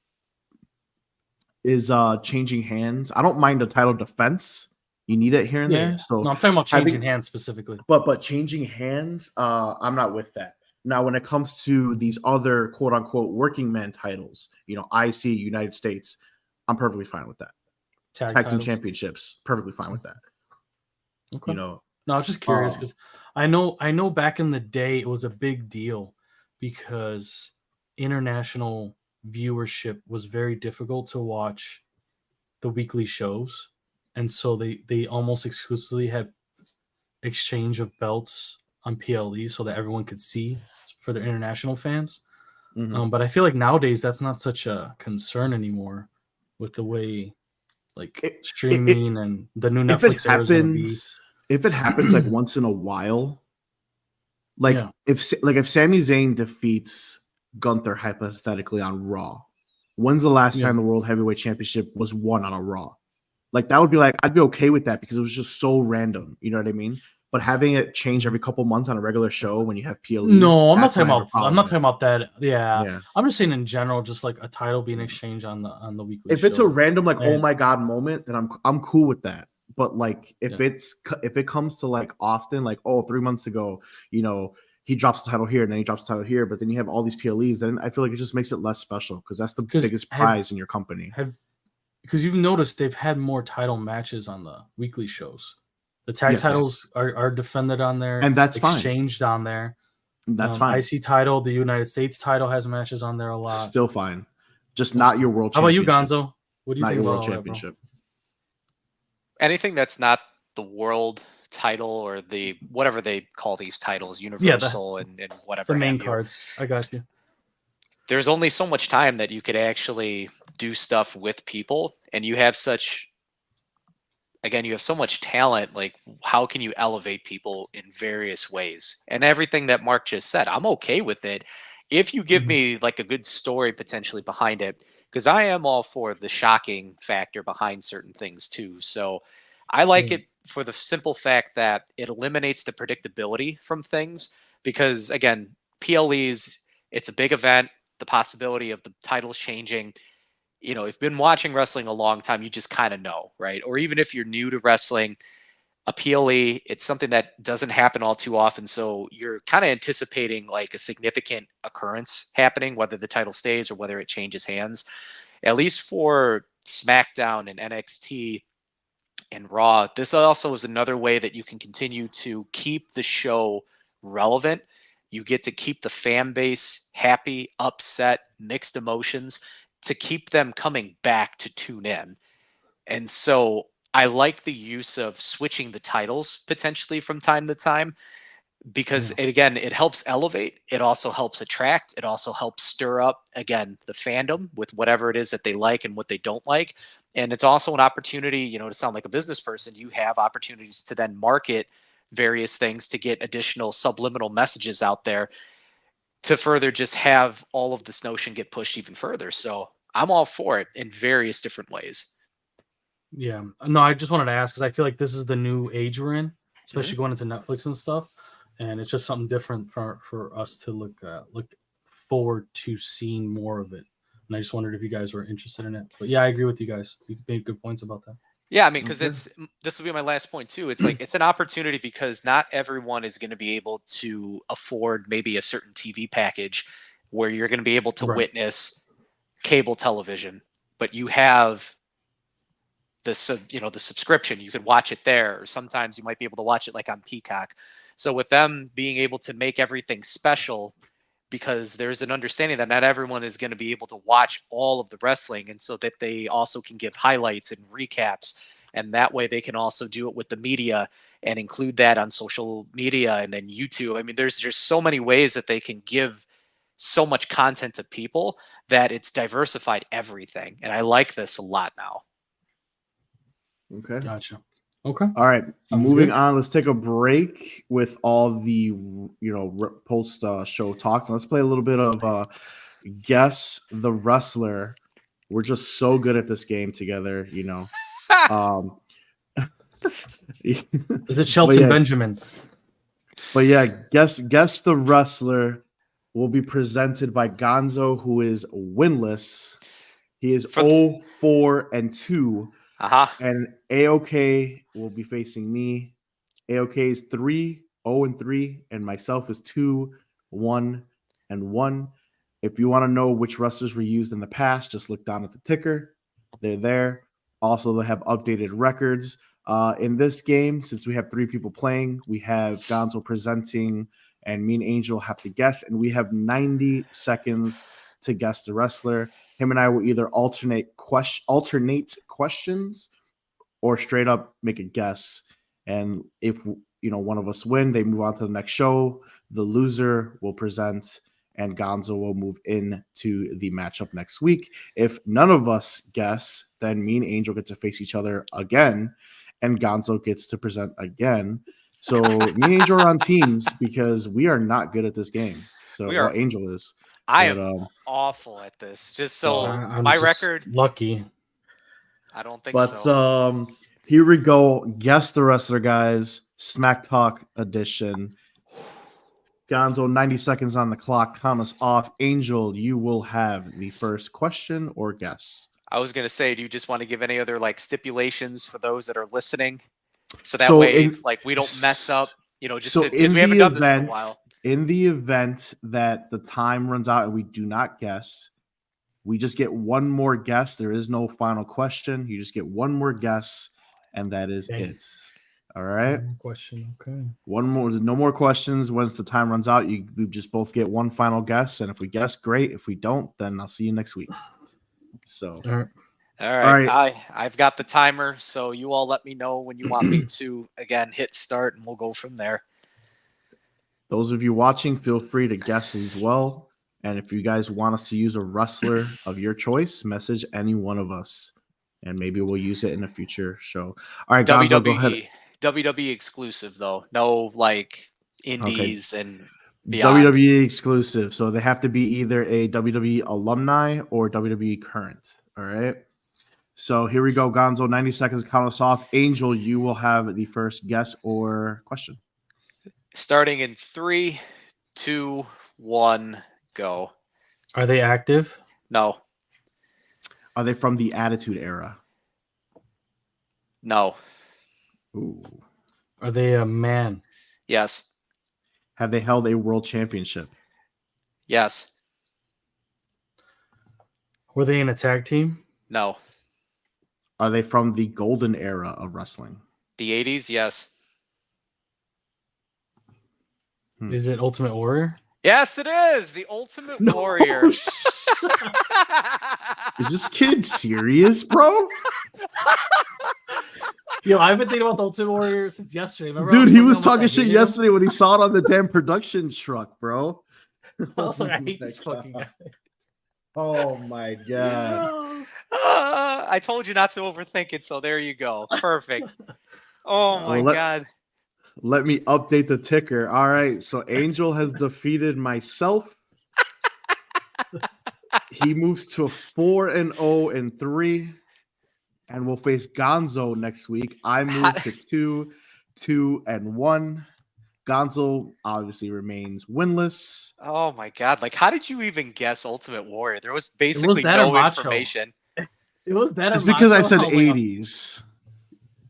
changing hands. I don't mind a title defense. You need it here and there. So no, I'm talking about changing hands specifically. But changing hands, I'm not with that. Now, when it comes to these other quote unquote working man titles, IC, United States, I'm perfectly fine with that. Tag team championships, perfectly fine with that. Okay. No, I was just curious because I know back in the day it was a big deal because international viewership was very difficult to watch the weekly shows, and so they almost exclusively had exchange of belts on PLE so that everyone could see for their international fans. Mm-hmm. But I feel like nowadays that's not such a concern anymore with the way streaming and the new Netflix era is going to be. If it happens like once in a while, if Sami Zayn defeats Gunther hypothetically on Raw, when's the last time the World Heavyweight Championship was won on a Raw? Like that would be I'd be okay with that because it was just so random. You know what I mean? But having it change every couple months on a regular show when you have PLEs, no, I'm not talking about that. Yeah. I'm just saying in general, just like a title being exchanged on the weekly. If it's a random oh my god moment, then I'm cool with that. But if it comes to often 3 months ago, he drops the title here and then he drops the title here, but then you have all these PLEs, then I feel like it just makes it less special because that's the biggest prize in your company. Because you've noticed they've had more title matches on the weekly shows. The tag titles are defended on there, and that's exchanged on there. That's fine. IC title, the United States title has matches on there a lot. Still fine, just not your world. How about you, Gonzo? What do you not think your about world championship? Anything that's not the world title or the whatever they call these titles, Universal and whatever. The main have you. cards. I got you. There's only so much time that you could actually do stuff with people, and you have such, again, you have so much talent. Like, how can you elevate people in various ways? And everything that Marc just said, I'm okay with it if you give me like a good story potentially behind it, because I am all for the shocking factor behind certain things too. So I like it for the simple fact that it eliminates the predictability from things, because again, PLEs, it's a big event. The possibility of the titles changing, if you've been watching wrestling a long time, you just kind of know, right? Or even if you're new to wrestling, a PLE, it's something that doesn't happen all too often. So you're kind of anticipating like a significant occurrence happening, whether the title stays or whether it changes hands. At least for SmackDown and NXT and Raw, this also is another way that you can continue to keep the show relevant. You get to keep the fan base happy, upset, mixed emotions, to keep them coming back to tune in. And so I like the use of switching the titles potentially from time to time, because it helps elevate. It also helps attract. It also helps stir up, again, the fandom with whatever it is that they like and what they don't like. And it's also an opportunity, to sound like a business person, you have opportunities to then market various things to get additional subliminal messages out there to further just have all of this notion get pushed even further. So I'm all for it in various different ways. Yeah. No, I just wanted to ask because I feel like this is the new age we're in, especially going into Netflix and stuff. And it's just something different for us to look forward to seeing more of it. And I just wondered if you guys were interested in it. But yeah, I agree with you guys. You made good points about that. Yeah, I mean, because this will be my last point too. It's like it's an opportunity because not everyone is going to be able to afford maybe a certain TV package where you're going to be able to witness cable television, but you have the subscription. You could watch it there, or sometimes you might be able to watch it like on Peacock. So with them being able to make everything special, because there's an understanding that not everyone is going to be able to watch all of the wrestling, and so that they also can give highlights and recaps, and that way they can also do it with the media and include that on social media and then YouTube. I mean, there's just so many ways that they can give so much content to people that it's diversified everything, and I like this a lot now. Okay. Gotcha. Okay. All right. Sounds Moving good. on. Let's take a break with all the post show talks. And let's play a little bit of Guess the Wrestler. We're just so good at this game together. Is it Shelton Benjamin? But yeah, Guess the Wrestler will be presented by Gonzo, who is winless. He is 0-4-2. And AOK will be facing me. AOK is 3-0-3, and myself is 2-1-1. If you want to know which wrestlers were used in the past, just look down at the ticker. They're there. Also, they have updated records. In this game, since we have 3 people playing, we have Gonzo presenting, and me and Angel have to guess, and we have 90 seconds to guess the wrestler. Him and I will either alternate questions or straight up make a guess. And if one of us win, they move on to the next show. The loser will present, and Gonzo will move into the matchup next week. If none of us guess, then me and Angel get to face each other again, and Gonzo gets to present again. So me and Angel are on teams because we are not good at this game. So Angel is. I am awful at this. Just so my record, lucky. I don't think so. But here we go. Guess the Wrestler, guys. Smack Talk edition. Gonzo, 90 seconds on the clock. Count us off. Angel, you will have the first question or guess. I was going to say, do you just want to give any other stipulations for those that are listening? So that way, we don't mess up, because we haven't done this in a while. In the event that the time runs out and we do not guess, we just get one more guess. There is no final question. You just get one more guess, and that is it. All right? One more question. Okay. One more. No more questions. Once the time runs out, we just both get one final guess. And if we guess, great. If we don't, then I'll see you next week. So. All right. All All right. right. I've got the timer, so you all let me know when you want me to again hit start, and we'll go from there. Those of you watching, feel free to guess as well. And if you guys want us to use a wrestler of your choice, message any one of us, and maybe we'll use it in a future show. All right, Gonzo, go ahead. WWE exclusive though. No like Okay. indies and beyond. WWE exclusive. So they have to be either a WWE alumni or WWE current. All right. So here we go, Gonzo. 90 seconds, count us off. Angel, you will have the first guess or question. Starting in 3, 2, 1, go. Are they active? No. Are they from the Attitude Era? No. Ooh. Are they a man? Yes. Have they held a world championship? Yes. Were they in a tag team? No. Are they from the golden era of wrestling? The 80s? Yes. Is it Ultimate Warrior? Yes, it is. The Ultimate Warrior. Is this kid serious, bro? Yo, I've been thinking about the Ultimate Warrior since yesterday. Remember Dude, he was how much I talking shit hated him? yesterday when he saw it on the damn production truck, bro. I was like, I hate my this God. fucking guy. Oh my God. I told you not to overthink it, so there you go. Perfect. Oh my God. Let me update the ticker. All right, so Angel has defeated myself. He moves to 4-0 and 3, and we'll face Gonzo next week. I move to 2-1. Gonzo obviously remains winless. Oh my God. Like, how did you even guess Ultimate Warrior? There was basically that or no Macho. information. It was that. It's or because I Macho, said and was like, 80s.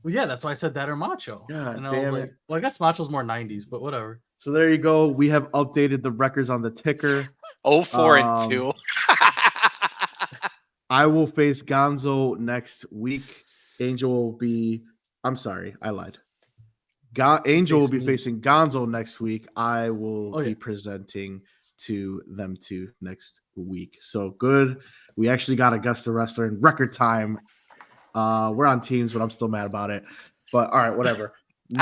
well, yeah, that's why I said that or Macho. God and I damn was it. like, well, I guess Macho's more 90s, but whatever. So there you go. We have updated the records on the ticker. 4 and 2. I will face Gonzo next week. Angel will be. I'm sorry, I lied. Angel will be facing Gonzo next week. I will be presenting to them two next week. So good. We actually got to guess the wrestler in record time. We're on teams, but I'm still mad about it. But all right, whatever.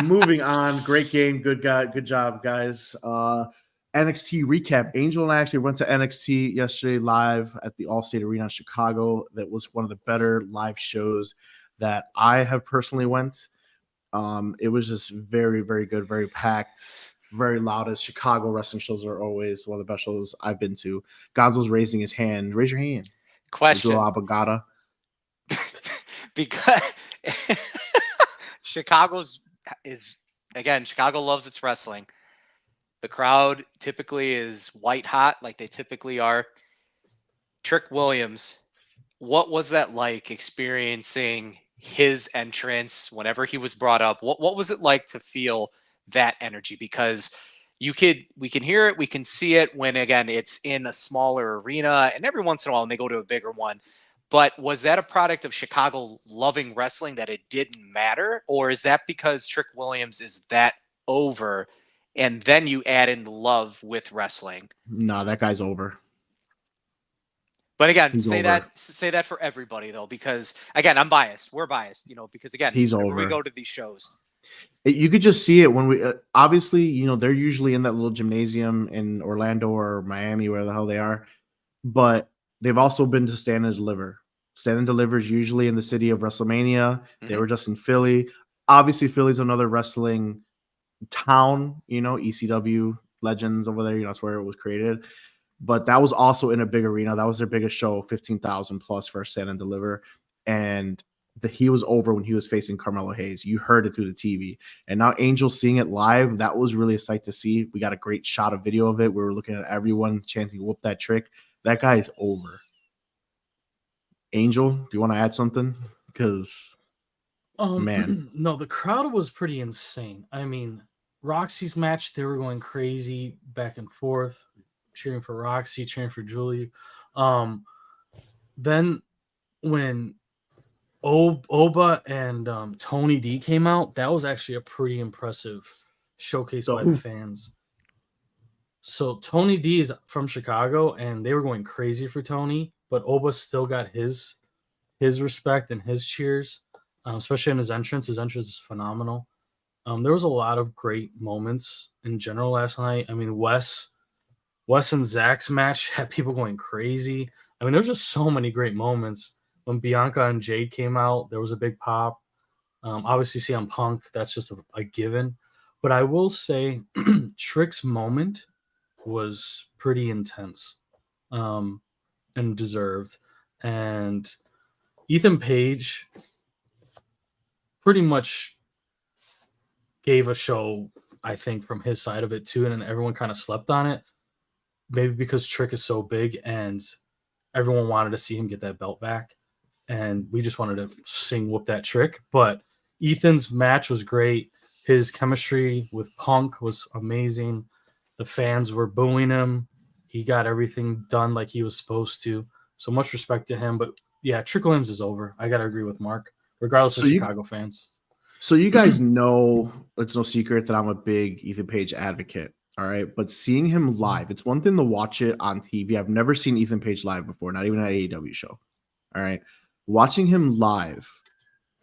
Moving on. Great game. Good guy. Good job, guys. NXT recap. Angel and I actually went to NXT yesterday live at the Allstate Arena in Chicago. That was one of the better live shows that I have personally went. It was just very, very good, very packed, very loud, as Chicago wrestling shows are always one of the best shows I've been to. Gonzo's raising his hand. Raise your hand. Question. Abogata. Because Chicago loves its wrestling. The crowd typically is white hot, like they typically are. Trick Williams, what was that like experiencing his entrance whenever he was brought up? What was it like to feel that energy? Because we can hear it, we can see it when, again, it's in a smaller arena, and every once in a while when they go to a bigger one. But was that a product of Chicago loving wrestling that it didn't matter? Or is that because Trick Williams is that over and then you add in the love with wrestling? No, that guy's over. But again, say that for everybody though, because again, I'm biased. We're biased, because again, he's whenever over. we go to these shows. You could just see it when we obviously, they're usually in that little gymnasium in Orlando or Miami, where the hell they are. But they've also been to Stand and Deliver. Stand and Deliver is usually in the city of WrestleMania. Mm-hmm. They were just in Philly. Obviously, Philly's another wrestling town, ECW legends over there. That's where it was created. But that was also in a big arena. That was their biggest show, 15,000 plus for Stand and Deliver. And he was over when he was facing Carmelo Hayes. You heard it through the TV. And now Angel seeing it live, that was really a sight to see. We got a great shot of video of it. We were looking at everyone chanting, "Whoop that trick." That guy is over. Angel, do you want to add something? Because, man. No, the crowd was pretty insane. I mean, Roxy's match, they were going crazy back and forth, cheering for Roxy, cheering for Julie. Then when Oba and Tony D came out, that was actually a pretty impressive showcase by the fans. So Tony D is from Chicago, and they were going crazy for Tony, but Oba still got his his respect and his cheers, especially in his entrance. His entrance is phenomenal. There was a lot of great moments in general last night. I mean, Wes and Zach's match had people going crazy. I mean, there was just so many great moments. When Bianca and Jade came out, there was a big pop. Obviously, CM Punk, that's just a given. But I will say Trick's moment was pretty intense and deserved. And Ethan Page pretty much gave a show, I think, from his side of it too, and then everyone kind of slept on it. Maybe because Trick is so big and everyone wanted to see him get that belt back, and we just wanted to sing whoop that Trick. But Ethan's match was great. His chemistry with Punk was amazing. The fans were booing him. He got everything done like he was supposed to. So much respect to him. But yeah, Trick Williams is over. I got to agree with Mark, regardless of Chicago fans. So you guys know, it's no secret that I'm a big Ethan Page advocate. All right. But seeing him live, it's one thing to watch it on TV. I've never seen Ethan Page live before, not even at an AEW show. All right. Watching him live,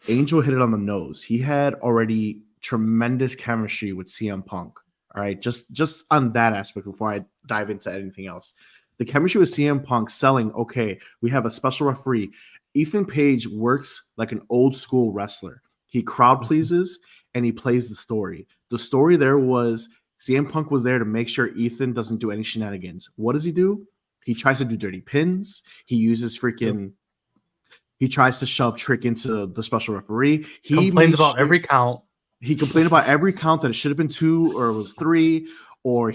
Angel hit it on the nose. He had already tremendous chemistry with CM Punk. All right. Just on that aspect before I dive into anything else. The chemistry with CM Punk selling, okay, we have a special referee. Ethan Page works like an old school wrestler. He crowd pleases and he plays the story. The story there was CM Punk was there to make sure Ethan doesn't do any shenanigans. What does he do? He tries to do dirty pins. He uses freaking. He tries to shove Trick into the special referee. He complains about every count. He complained about every count that it should have been 2 or it was 3, or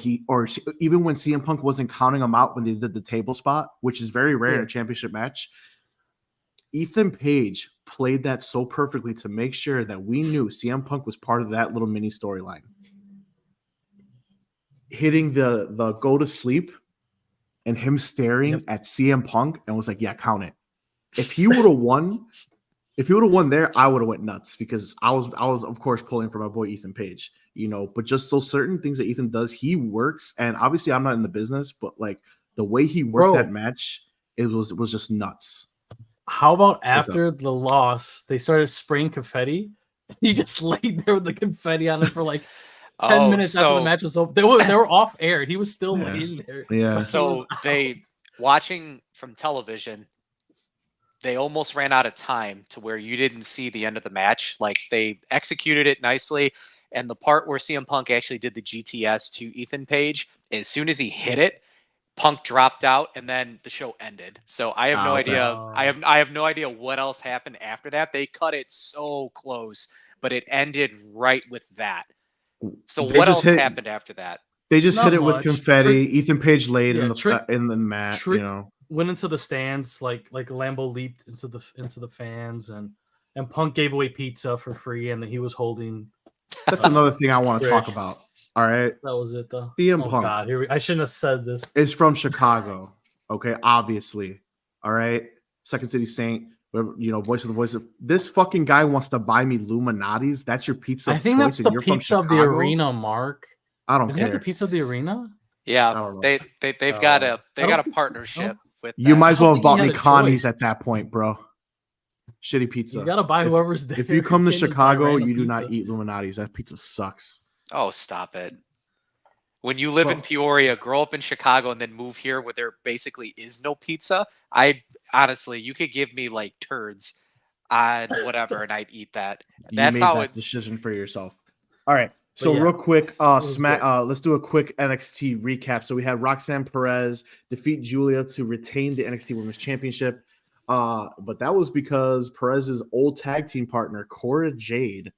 even when CM Punk wasn't counting him out when they did the table spot, which is very rare in a championship match. Ethan Page played that so perfectly to make sure that we knew CM Punk was part of that little mini storyline. Hitting the go to sleep and him staring at CM Punk and was like, yeah, count it. If he would have won there, I would have went nuts because I was of course pulling for my boy Ethan Page, but just those certain things that Ethan does, he works. And obviously I'm not in the business, but like the way he worked that match, it was just nuts. How about after the loss, they started spraying confetti? He just laid there with the confetti on it for like 10 minutes after the match was over. They were off air, and he was still laying there. Yeah. So watching from television, they almost ran out of time to where you didn't see the end of the match. Like they executed it nicely. And the part where CM Punk actually did the GTS to Ethan Page, as soon as he hit it, Punk dropped out and then the show ended. So I have no idea. I have no idea what else happened after that. They cut it so close, but it ended right with that. So what else happened after that? They just hit it with confetti. Ethan Page laid in the mat. Trick went into the stands like Lambo leaped into the fans, and Punk gave away pizza for free, and he was holding. That's another thing I want to talk about. All right, that was it though. CM Punk. God, I shouldn't have said this. It's from Chicago. Okay, obviously. All right, Second City Saint. Voice of this fucking guy wants to buy me Illuminati's. That's your pizza. I think that's the pizza of the arena, Mark. I don't care. Isn't that the pizza of the arena? Yeah, they've got a partnership with. You might as well have bought me Connie's at that point, bro. Shitty pizza. You gotta buy whoever's there. If you come to Chicago, you do not eat Illuminati's. That pizza sucks. Oh, stop it. When you live in Peoria, grow up in Chicago, and then move here where there basically is no pizza, honestly, you could give me like turds on whatever, and I'd eat that. That's how it's decision for yourself. All right. So real quick, let's do a quick NXT recap. So we had Roxanne Perez defeat Julia to retain the NXT Women's Championship. But that was because Perez's old tag team partner, Cora Jade.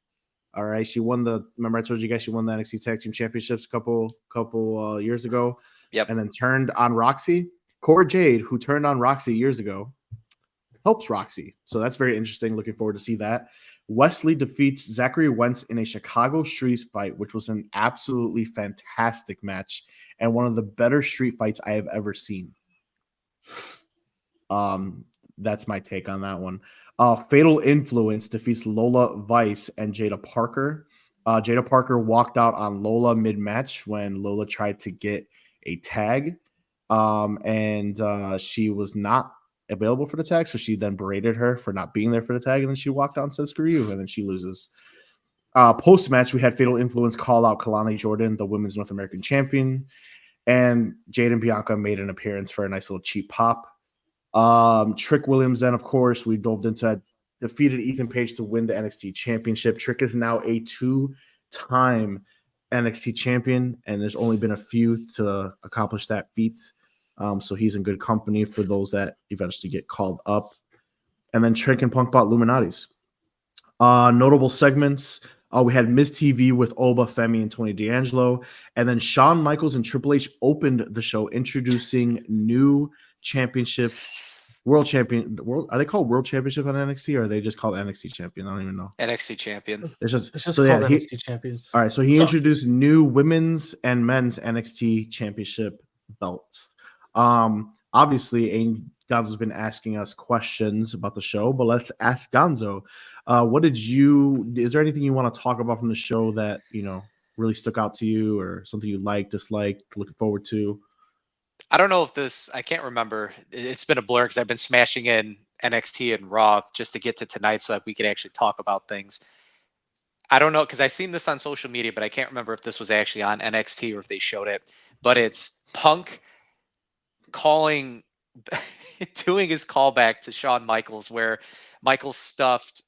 All right, she won remember I told you guys she won the NXT Tag Team Championships a couple years ago. Yep. And then turned on Roxy. Cora Jade, who turned on Roxy years ago, helps Roxy. So that's very interesting. Looking forward to see that. Wesley defeats Zachary Wentz in a Chicago street fight, which was an absolutely fantastic match and one of the better street fights I have ever seen. That's my take on that one. Fatal Influence defeats Lola Vice and Jada Parker. Jada Parker walked out on Lola mid-match when Lola tried to get a tag. And she was not available for the tag. So she then berated her for not being there for the tag, and then she walked out and said, "Screw you," and then she loses. Post match, we had Fatal Influence call out Kalani Jordan, the Women's North American Champion, and Jade and Bianca made an appearance for a nice little cheap pop. Trick Williams, then of course, we dove into defeated Ethan Page to win the NXT Championship. Trick is now a 2-time NXT champion, and there's only been a few to accomplish that feat. So he's in good company for those that eventually get called up. And then Trick and Punk bought Illuminatis. Notable segments. We had Miz TV with Oba, Femi, and Tony D'Angelo. And then Shawn Michaels and Triple H opened the show introducing new championship. Are they called World Championship on NXT, or are they just called NXT Champion? I don't even know. NXT Champion. It's just so called yeah, NXT Champions. All right, so he introduced new women's and men's NXT Championship belts. Obviously, Gonzo's been asking us questions about the show, but let's ask Gonzo. Is there anything you want to talk about from the show that, really stuck out to you, or something you liked, disliked, looking forward to? I don't know if I can't remember. It's been a blur because I've been smashing in NXT and Raw just to get to tonight so that we could actually talk about things. I don't know, because I've seen this on social media, but I can't remember if this was actually on NXT or if they showed it. But it's Punk doing his callback to Shawn Michaels, where Michaels stuffed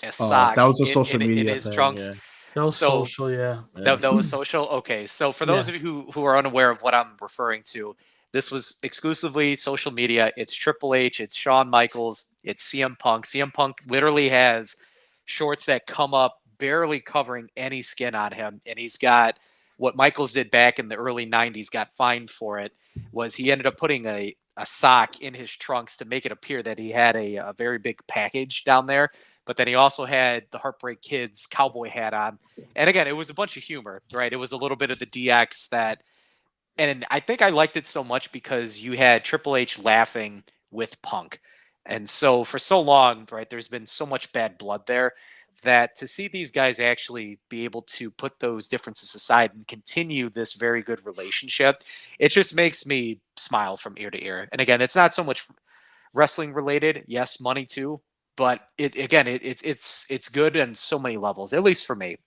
a sock that was a social media in his thing, trunks. yeah. That was social, yeah. That was social? Okay. So for those of you who are unaware of what I'm referring to, this was exclusively social media. It's Triple H, it's Shawn Michaels, it's CM Punk. CM Punk literally has shorts that come up barely covering any skin on him. And he's got what Michaels did back in the early 90s, got fined for it, was he ended up putting a sock in his trunks to make it appear that he had a very big package down there. But then he also had the Heartbreak Kids cowboy hat on. And again, it was a bunch of humor, right? It was a little bit of the DX and I think I liked it so much because you had Triple H laughing with Punk. And so for so long, right, there's been so much bad blood there that to see these guys actually be able to put those differences aside and continue this very good relationship, it just makes me smile from ear to ear. And again, it's not so much wrestling related. Yes, money too. But it's good on so many levels, at least for me.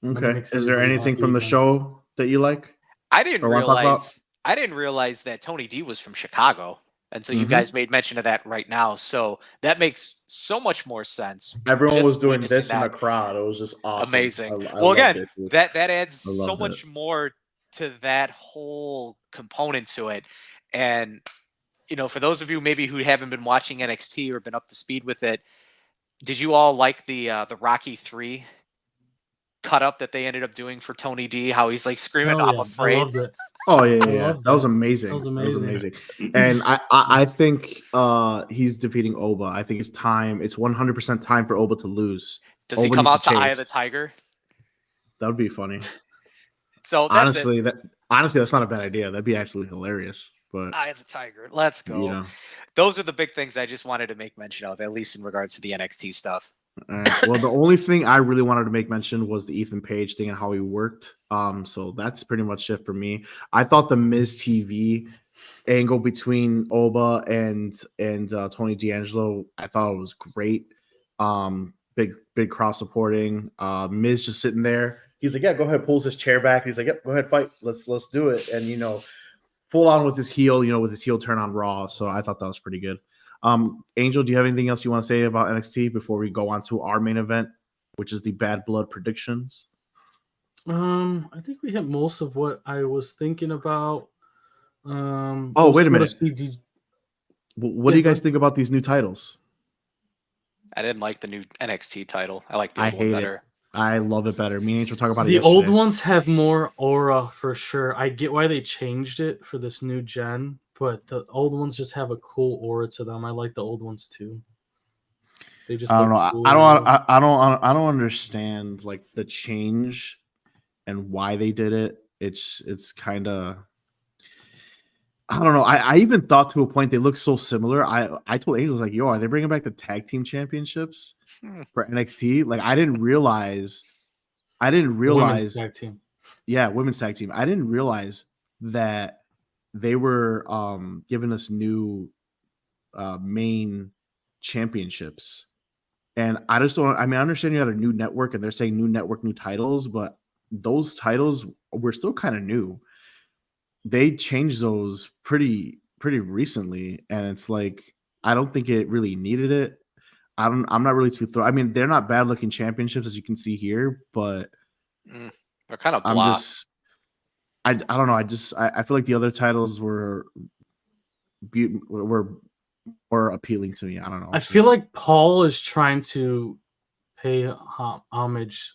Okay. Is there anything from the show that you like? I didn't realize that Tony D was from Chicago until you guys made mention of that right now. So that makes so much more sense. Everyone was doing this in the crowd. It was just awesome. Amazing. Well, again, that adds so much more to that whole component to it. And for those of you maybe who haven't been watching NXT or been up to speed with it, did you all like the Rocky 3 cut up that they ended up doing for Tony D? How he's like screaming, "I'm afraid." I loved it. Oh yeah. That was amazing. That was amazing. And I think he's defeating Oba. I think it's time. It's 100% time for Oba to lose. Does he come out to Eye of the Tiger? That would be funny. So honestly, that's not a bad idea. That'd be absolutely hilarious. But Eye of the Tiger. Let's go. Those are the big things I just wanted to make mention of, at least in regards to the NXT stuff. All right. Well, the only thing I really wanted to make mention was the Ethan Page thing and how he worked. So that's pretty much it for me. I thought the Miz TV angle between Oba and Tony D'Angelo, I thought it was great. Big cross supporting. Miz just sitting there. He's like, yeah, go ahead. Pulls his chair back. He's like, yep, go ahead, fight. Let's do it. And full on with his heel, with his heel turn on Raw. So I thought that was pretty good. Angel, do you have anything else you want to say about NXT before we go on to our main event, which is the Bad Blood predictions? I think we hit most of what I was thinking about. Wait a minute. What do you guys think about these new titles? I didn't like the new NXT title. I like the old one better. I love it better. Me and Angel talk about it The yesterday. old ones have more aura for sure. I get why they changed it for this new gen, but the old ones just have a cool aura to them. I like the old ones too. They just I don't know. Cool. I don't understand like the change and why they did it. It's kind of, I don't know. I even thought to a point they look so similar. I told Angel, like, yo, are they bringing back the tag team championships for NXT? Like, I didn't realize. Women's tag team. Yeah, women's tag team. I didn't realize that they were giving us new main championships. And I just don't, I mean, I understand you had a new network and they're saying new network, new titles, but those titles were still kind of new. They changed those pretty recently. And it's like, I don't think it really needed it. I'm not really too thrilled. I mean, they're not bad looking championships as you can see here, but they're kind of I'm blah. just, I don't know. I feel like the other titles were more appealing to me. I don't know. I feel like Paul is trying to pay homage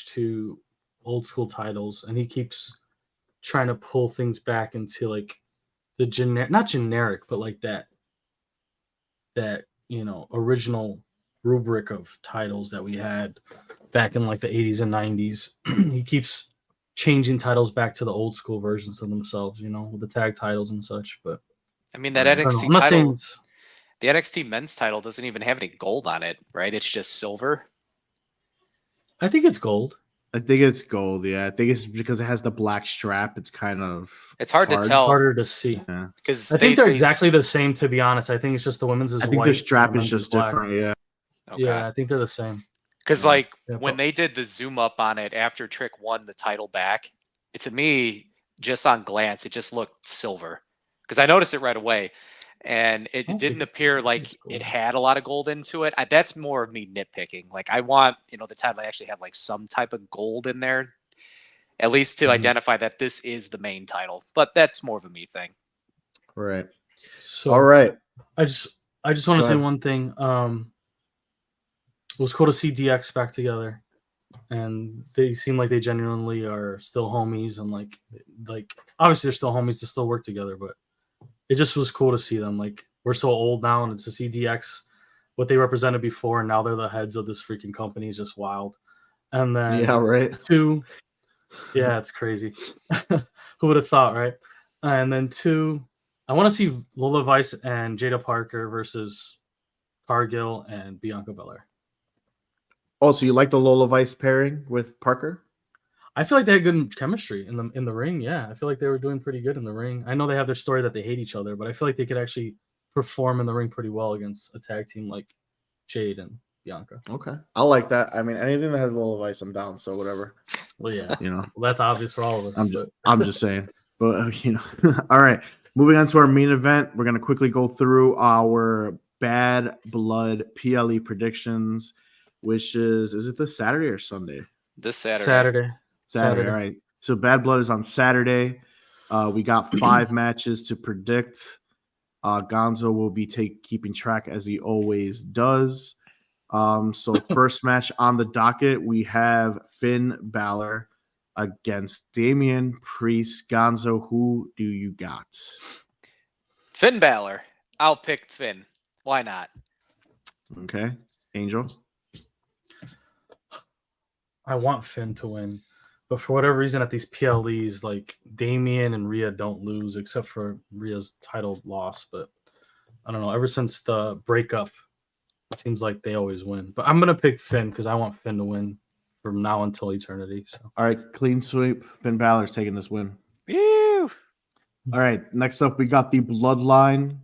to old school titles, and he keeps trying to pull things back into like the not generic, but like that original rubric of titles that we had back in like the 80s and 90s. He keeps changing titles back to the old school versions of themselves, with the tag titles and such. But I mean, that I don't know. NXT I'm not title, saying the NXT men's title doesn't even have any gold on it, right? It's just silver. I think it's gold. I think it's gold. Yeah, I think it's because it has the black strap. It's kind of hard to tell. Harder to see. Yeah. Because I think they're exactly the same. To be honest, I think it's just the women's is I think white. the strap and the is men's just black. different. Yeah. Okay. Yeah, I think they're the same. Because when but they did the zoom up on it after Trick won the title back, to me, just on glance, it just looked silver. Because I noticed it right away. And it didn't appear like it had a lot of gold into it. That's more of me nitpicking. Like, I want, the title to actually have like some type of gold in there, at least to identify that this is the main title. But that's more of a me thing. Right. So, all right. I just want to say one thing. It was cool to see DX back together, and they seem like they genuinely are still homies, and like obviously they're still homies to still work together, but it just was cool to see them. Like, we're so old now, and to see DX, what they represented before, and now they're the heads of this freaking company is just wild. And then yeah, right. Two, yeah, it's crazy. Who would have thought, right? And then two, I want to see Lola Vice and Jada Parker versus Cargill and Bianca Belair. Oh, so you like the Lola Vice pairing with Parker? I feel like they had good chemistry in the ring. Yeah, I feel like they were doing pretty good in the ring. I know they have their story that they hate each other, but I feel like they could actually perform in the ring pretty well against a tag team like Jade and Bianca. Okay, I like that. I mean, anything that has Lola Vice, I'm down. So whatever. Well, yeah, well, that's obvious for all of us. I'm just saying. But all right. Moving on to our main event, we're gonna quickly go through our Bad Blood PLE predictions, which is it this Saturday or Sunday? This Saturday. Saturday. All right. So Bad Blood is on Saturday. We got 5 matches to predict. Gonzo will be keeping track as he always does. So first match on the docket, we have Finn Balor against Damian Priest. Gonzo, who do you got? Finn Balor. I'll pick Finn. Why not? Okay. Angel? I want Finn to win. But for whatever reason, at these PLEs, like Damian and Rhea don't lose, except for Rhea's title loss. But I don't know. Ever since the breakup, it seems like they always win. But I'm gonna pick Finn because I want Finn to win from now until eternity. So, all right, clean sweep. Finn Balor's taking this win. Ew. All right, next up we got the Bloodline.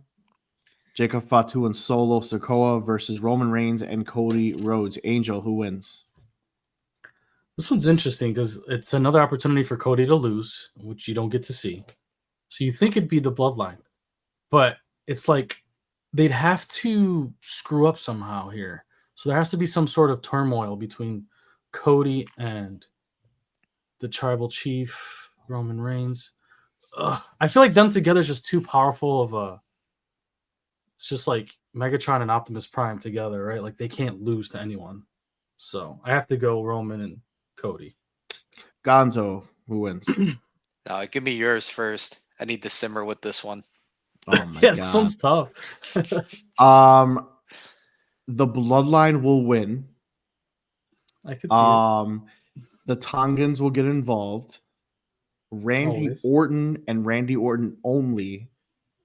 Jacob Fatu and Solo Sikoa versus Roman Reigns and Cody Rhodes. Angel, who wins? This one's interesting because it's another opportunity for Cody to lose, which you don't get to see. So you think it'd be the Bloodline, but it's like they'd have to screw up somehow here. So there has to be some sort of turmoil between Cody and the Tribal Chief, Roman Reigns. I feel like them together is just too powerful of a... It's just like Megatron and Optimus Prime together, right? Like they can't lose to anyone. So I have to go Roman and Cody. Gonzo, who wins? Give me yours first. I need to simmer with this one. Oh my yeah, god. this one's tough. The Bloodline will win. I could see it. The Tongans will get involved. Randy Orton and Randy Orton only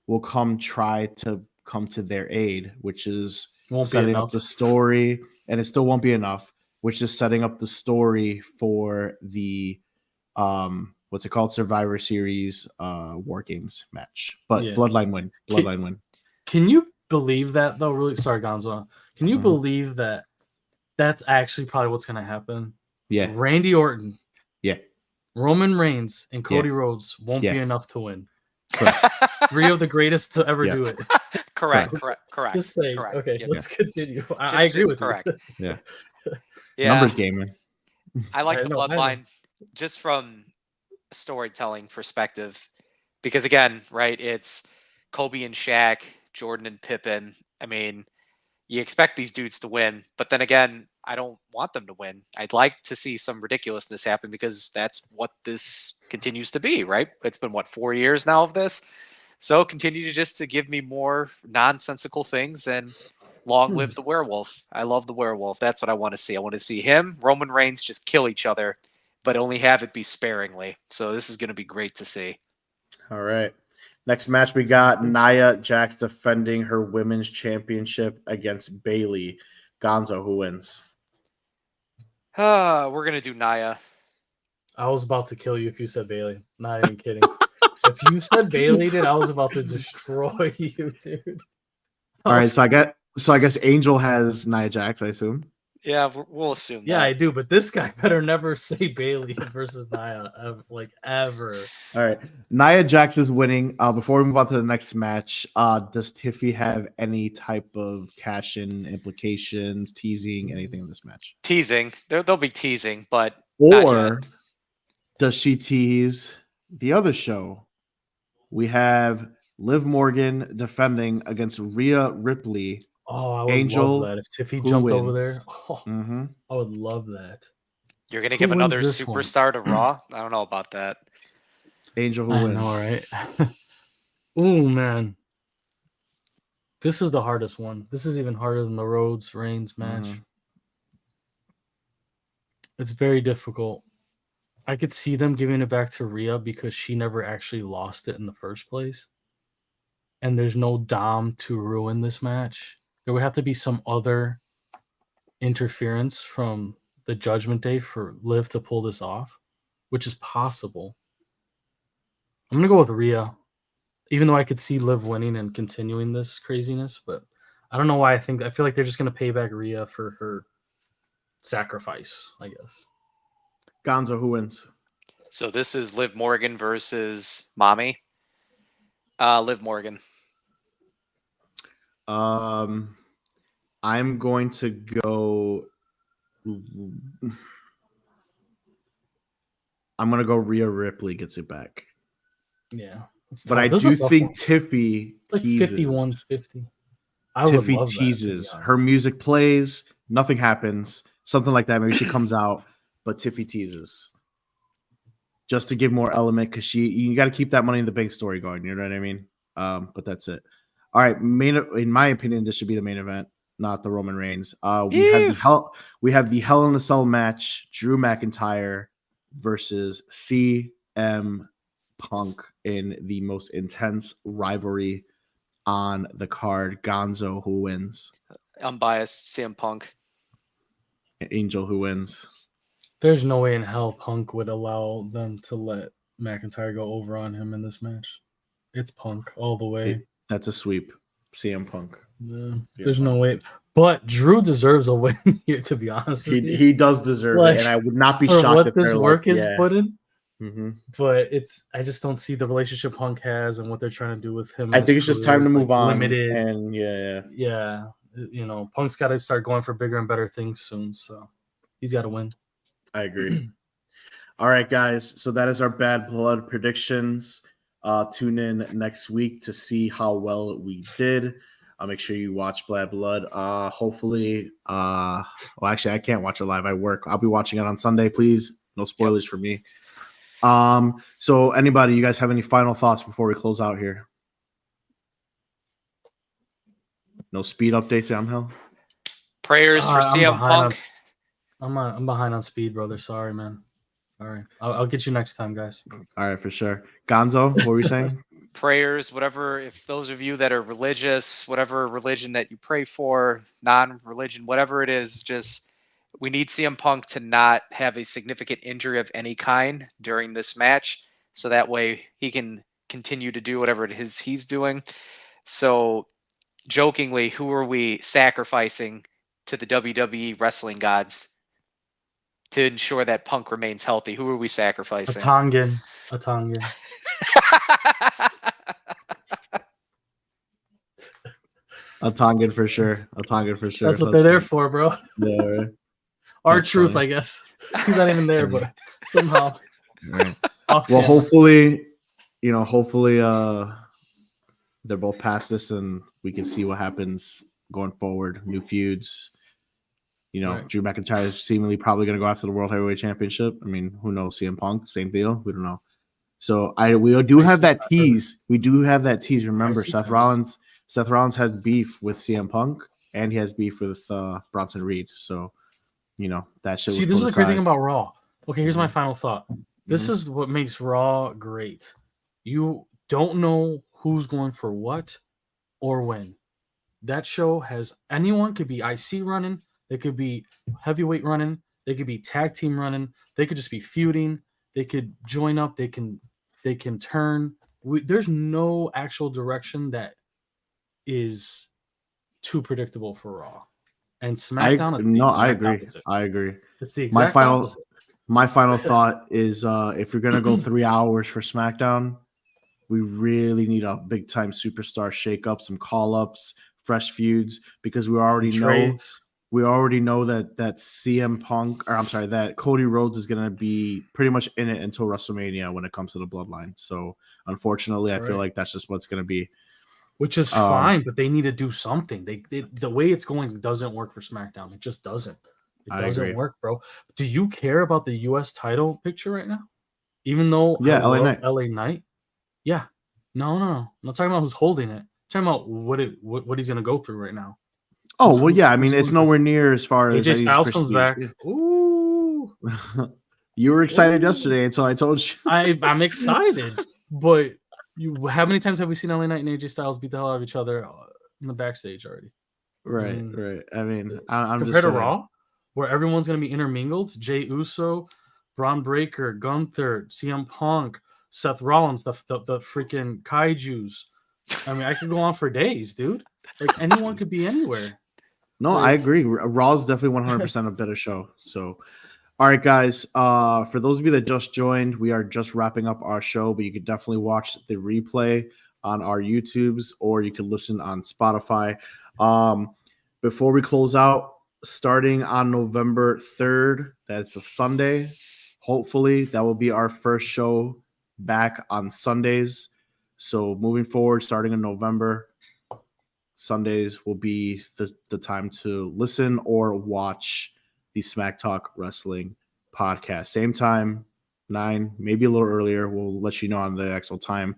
will try to come to their aid, which is setting up the story, and it still won't be enough, which is setting up the story for the what's it called? Survivor Series War Games match. But Yeah. Bloodline win. Bloodline win. Can you believe that though? Really, sorry, Gonzo. Can you Mhm. believe that that's actually probably what's gonna happen? Yeah. Randy Orton, Yeah. Roman Reigns, and Cody Yeah. Rhodes won't Yeah. be enough to win. Correct. 3 of the greatest to ever Yeah. do it. Correct. Just saying. Correct. Okay, Yep. let's continue. I agree with correct. you. Yeah. Yeah. Numbers game, man. I like I the know, I know. Bloodline just from a storytelling perspective. Because again, right, it's Kobe and Shaq, Jordan and Pippen. I mean, you expect these dudes to win, but then again, I don't want them to win. I'd like to see some ridiculousness happen because that's what this continues to be, right? It's been what, 4 years now of this. So continue to give me more nonsensical things and long live the werewolf. I love the werewolf. That's what I want to see. I want to see him, Roman Reigns just kill each other, but only have it be sparingly. So this is going to be great to see. All right. Next match, we got Nia Jax defending her women's championship against Bailey. Gonzo, who wins? We're going to do Nia. I was about to kill you if you said Bailey. Not even kidding. If you said Bailey did, I was about to destroy you, dude. All right, so I guess Angel has Nia Jax, I assume. Yeah, we'll assume Yeah, that. I do, but this guy better never say Bailey versus Nia, ever. All right, Nia Jax is winning. Before we move on to the next match, does Tiffy have any type of cash-in implications, teasing, anything in this match? Teasing. They'll be teasing, but not Or yet. does she tease the other show? We have Liv Morgan defending against Rhea Ripley. Oh, I would Angel, love that if Tiffy who jumped over wins? there. Oh, Mm-hmm. I would love that. You're going to Who give wins another this one? superstar to Raw? I don't know about that. Angel, who I wins? know, right? Ooh, man. This is the hardest one. This is even harder than the Rhodes Reigns match. Mhm. It's very difficult. I could see them giving it back to Rhea because she never actually lost it in the first place. And there's no Dom to ruin this match. There would have to be some other interference from the Judgment Day for Liv to pull this off, which is possible. I'm going to go with Rhea, even though I could see Liv winning and continuing this craziness, but I don't know why I feel like they're just going to pay back Rhea for her sacrifice, I guess. Gonzo, who wins? So this is Liv Morgan versus Mommy. Liv Morgan. I'm going to go. I'm going to go Rhea Ripley gets it back. Yeah. But I do think Tiffy like teases. 51-50. Tiffy teases. Her music plays, nothing happens, something like that. Maybe she comes out, but Tiffy teases. Just to give more element, because you got to keep that Money in the Bank story going. You know what I mean? But that's it. All right, in my opinion, this should be the main event, not the Roman Reigns. We have the Hell in a Cell match: Drew McIntyre versus CM Punk in the most intense rivalry on the card. Gonzo, who wins? Unbiased CM Punk. Angel, who wins? There's no way in hell Punk would allow them to let McIntyre go over on him in this match. It's Punk all the way. That's a sweep. CM Punk. Yeah, there's no way. But Drew deserves a win here, to be honest with you. He does deserve it, and I would not be shocked what if this work is put in. Mm-hmm. But I just don't see the relationship Punk has and what they're trying to do with him. I think it's just time to move on. Limited, and yeah. You know, Punk's got to start going for bigger and better things soon. So he's got to win. I agree. All right, guys. So that is our Bad Blood predictions. Tune in next week to see how well we did. Make sure you watch Bad Blood. Hopefully, actually, I can't watch it live. I work. I'll be watching it on Sunday. Please, no spoilers for me. So anybody, you guys have any final thoughts before we close out here? No speed updates, Amhel? Prayers for CM Punk. I'm behind on speed, brother. Sorry, man. All right. I'll get you next time, guys. All right, for sure. Gonzo, what were you saying? Prayers, whatever. If those of you that are religious, whatever religion that you pray for, non-religion, whatever it is, just We need CM Punk to not have a significant injury of any kind during this match, so that way he can continue to do whatever it is he's doing. So, jokingly, who are we sacrificing to the WWE wrestling gods to ensure that Punk remains healthy? Who are we A sacrificing? Tongan. A Tongan. A Tongan for sure. A Tongan for sure. That's what they're there for, bro. Yeah, right. R-Truth, funny. I guess. He's not even there, but somehow. Right. Off Well, camera. hopefully they're both past this and we can see what happens going forward. New feuds. Right. Drew McIntyre is seemingly probably going to go after the World Heavyweight Championship. I mean, who knows? CM Punk, same deal. We don't know. So we do have that tease. We do have that tease. Remember, Seth Rollins has beef with CM Punk, and he has beef with Bronson Reed. So, that shit. See, this is the great thing about Raw. Okay, here's my final thought. This is what makes Raw great. You don't know who's going for what or when. That show has anyone could be IC running, they could be heavyweight running, they could be tag team running, they could just be feuding, they could join up, they can turn. There's no actual direction that is too predictable for Raw. And SmackDown is I agree. opposite. I agree. It's the exact opposite. My final thought is if you're gonna go 3 hours for SmackDown, we really need a big time superstar shakeup, some call ups, fresh feuds, because we already know that CM Punk, or I'm sorry, that Cody Rhodes is gonna be pretty much in it until WrestleMania when it comes to the Bloodline. So unfortunately, I feel like that's just what's gonna be. Which is fine, but they need to do something. The way it's going doesn't work for SmackDown. It just doesn't. It doesn't work, bro. Do you care about the U.S. title picture right now? Even though LA Knight. Yeah. No. I'm not talking about who's holding it. I'm talking about what he's gonna go through right now. Oh, well, yeah. I mean, it's nowhere near as far as AJ Styles comes back. Ooh. You were excited yesterday until I told you. I'm excited, but how many times have we seen LA Knight and AJ Styles beat the hell out of each other in the backstage already? Right. I mean, I'm compared just to Raw, where everyone's going to be intermingled. Jey Uso, Braun Breaker, Gunther, CM Punk, Seth Rollins, the freaking kaijus. I mean, I could go on for days, dude. Like, anyone could be anywhere. No, I agree. Raw is definitely 100% a better show. So, all right, guys. For those of you that just joined, we are just wrapping up our show, but you could definitely watch the replay on our YouTubes, or you could listen on Spotify. Before we close out, starting on November 3rd, that's a Sunday. Hopefully, that will be our first show back on Sundays. So moving forward, starting in November, Sundays will be the time to listen or watch the Smack Talk Wrestling podcast. Same time, 9, maybe a little earlier. We'll let you know on the actual time.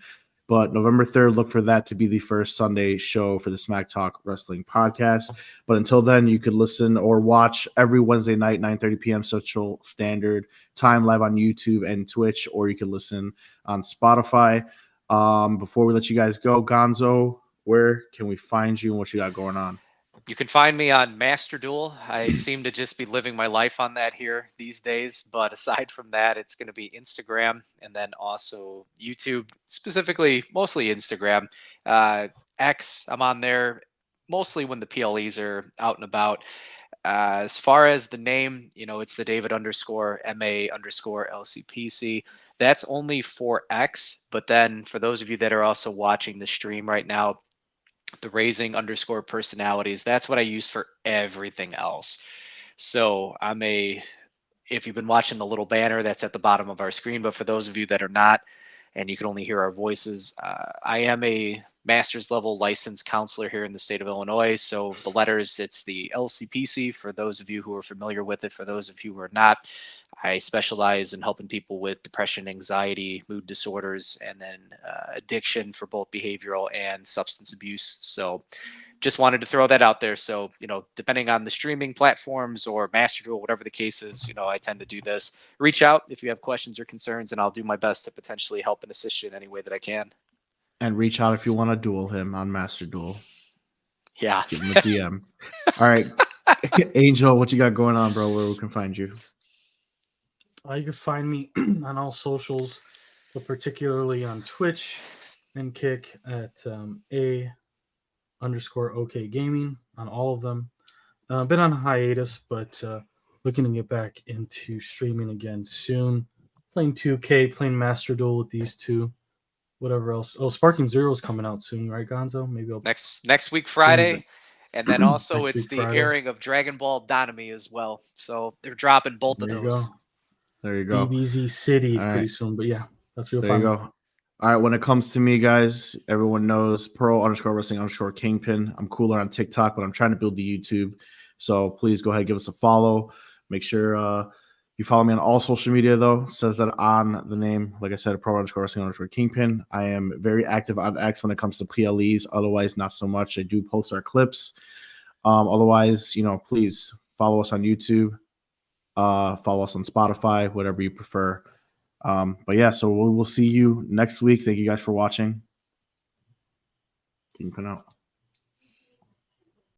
But November 3rd, look for that to be the first Sunday show for the Smack Talk Wrestling podcast. But until then, you could listen or watch every Wednesday night, 9:30 p.m. Central Standard Time, live on YouTube and Twitch, or you can listen on Spotify. Before we let you guys go, Gonzo, where can we find you and what you got going on? You can find me on Master Duel. I seem to just be living my life on that here these days. But aside from that, it's going to be Instagram and then also YouTube, specifically, mostly Instagram. X, I'm on there mostly when the PLEs are out and about. As far as the name, it's the David_MA_LCPC. That's only for X. But then for those of you that are also watching the stream right now, the Raising_personalities, that's what I use for everything else. So if you've been watching the little banner that's at the bottom of our screen, but for those of you that are not, and you can only hear our voices, I am a master's level licensed counselor here in the state of Illinois. So the letters, it's the LCPC for those of you who are familiar with it. For those of you who are not, I specialize in helping people with depression, anxiety, mood disorders, and then addiction for both behavioral and substance abuse. So just wanted to throw that out there. So, depending on the streaming platforms or Master Duel, whatever the case is, I tend to do this. Reach out if you have questions or concerns, and I'll do my best to potentially help and assist you in any way that I can. And reach out if you want to duel him on Master Duel. Yeah. Give him a DM. All right. Angel, what you got going on, bro? Where we can find you? You can find me on all socials, but particularly on Twitch and Kick at A_OK Gaming on all of them. Been on hiatus, but looking to get back into streaming again soon. Playing 2K, playing Master Duel with these two. Whatever else. Oh, Sparking Zero is coming out soon, right, Gonzo? Maybe I'll Next week Friday, and then also Next it's week, the Friday. airing of Dragon Ball Donami as well. So they're dropping both of There you those. go. There you go. DBZ City All pretty right. soon, but yeah, that's where you'll There you find me. go. All right. When it comes to me, guys, everyone knows pro_wrestling_Kingpin. I'm cooler on TikTok, but I'm trying to build the YouTube. So please go ahead, give us a follow. Make sure you follow me on all social media, though. It says that on the name. Like I said, pro_wrestling_Kingpin. I am very active on X when it comes to PLEs. Otherwise, not so much. I do post our clips. Otherwise, please follow us on YouTube. Follow us on Spotify, whatever you prefer. But yeah, so we'll see you next week. Thank you guys for watching. Kingpin out.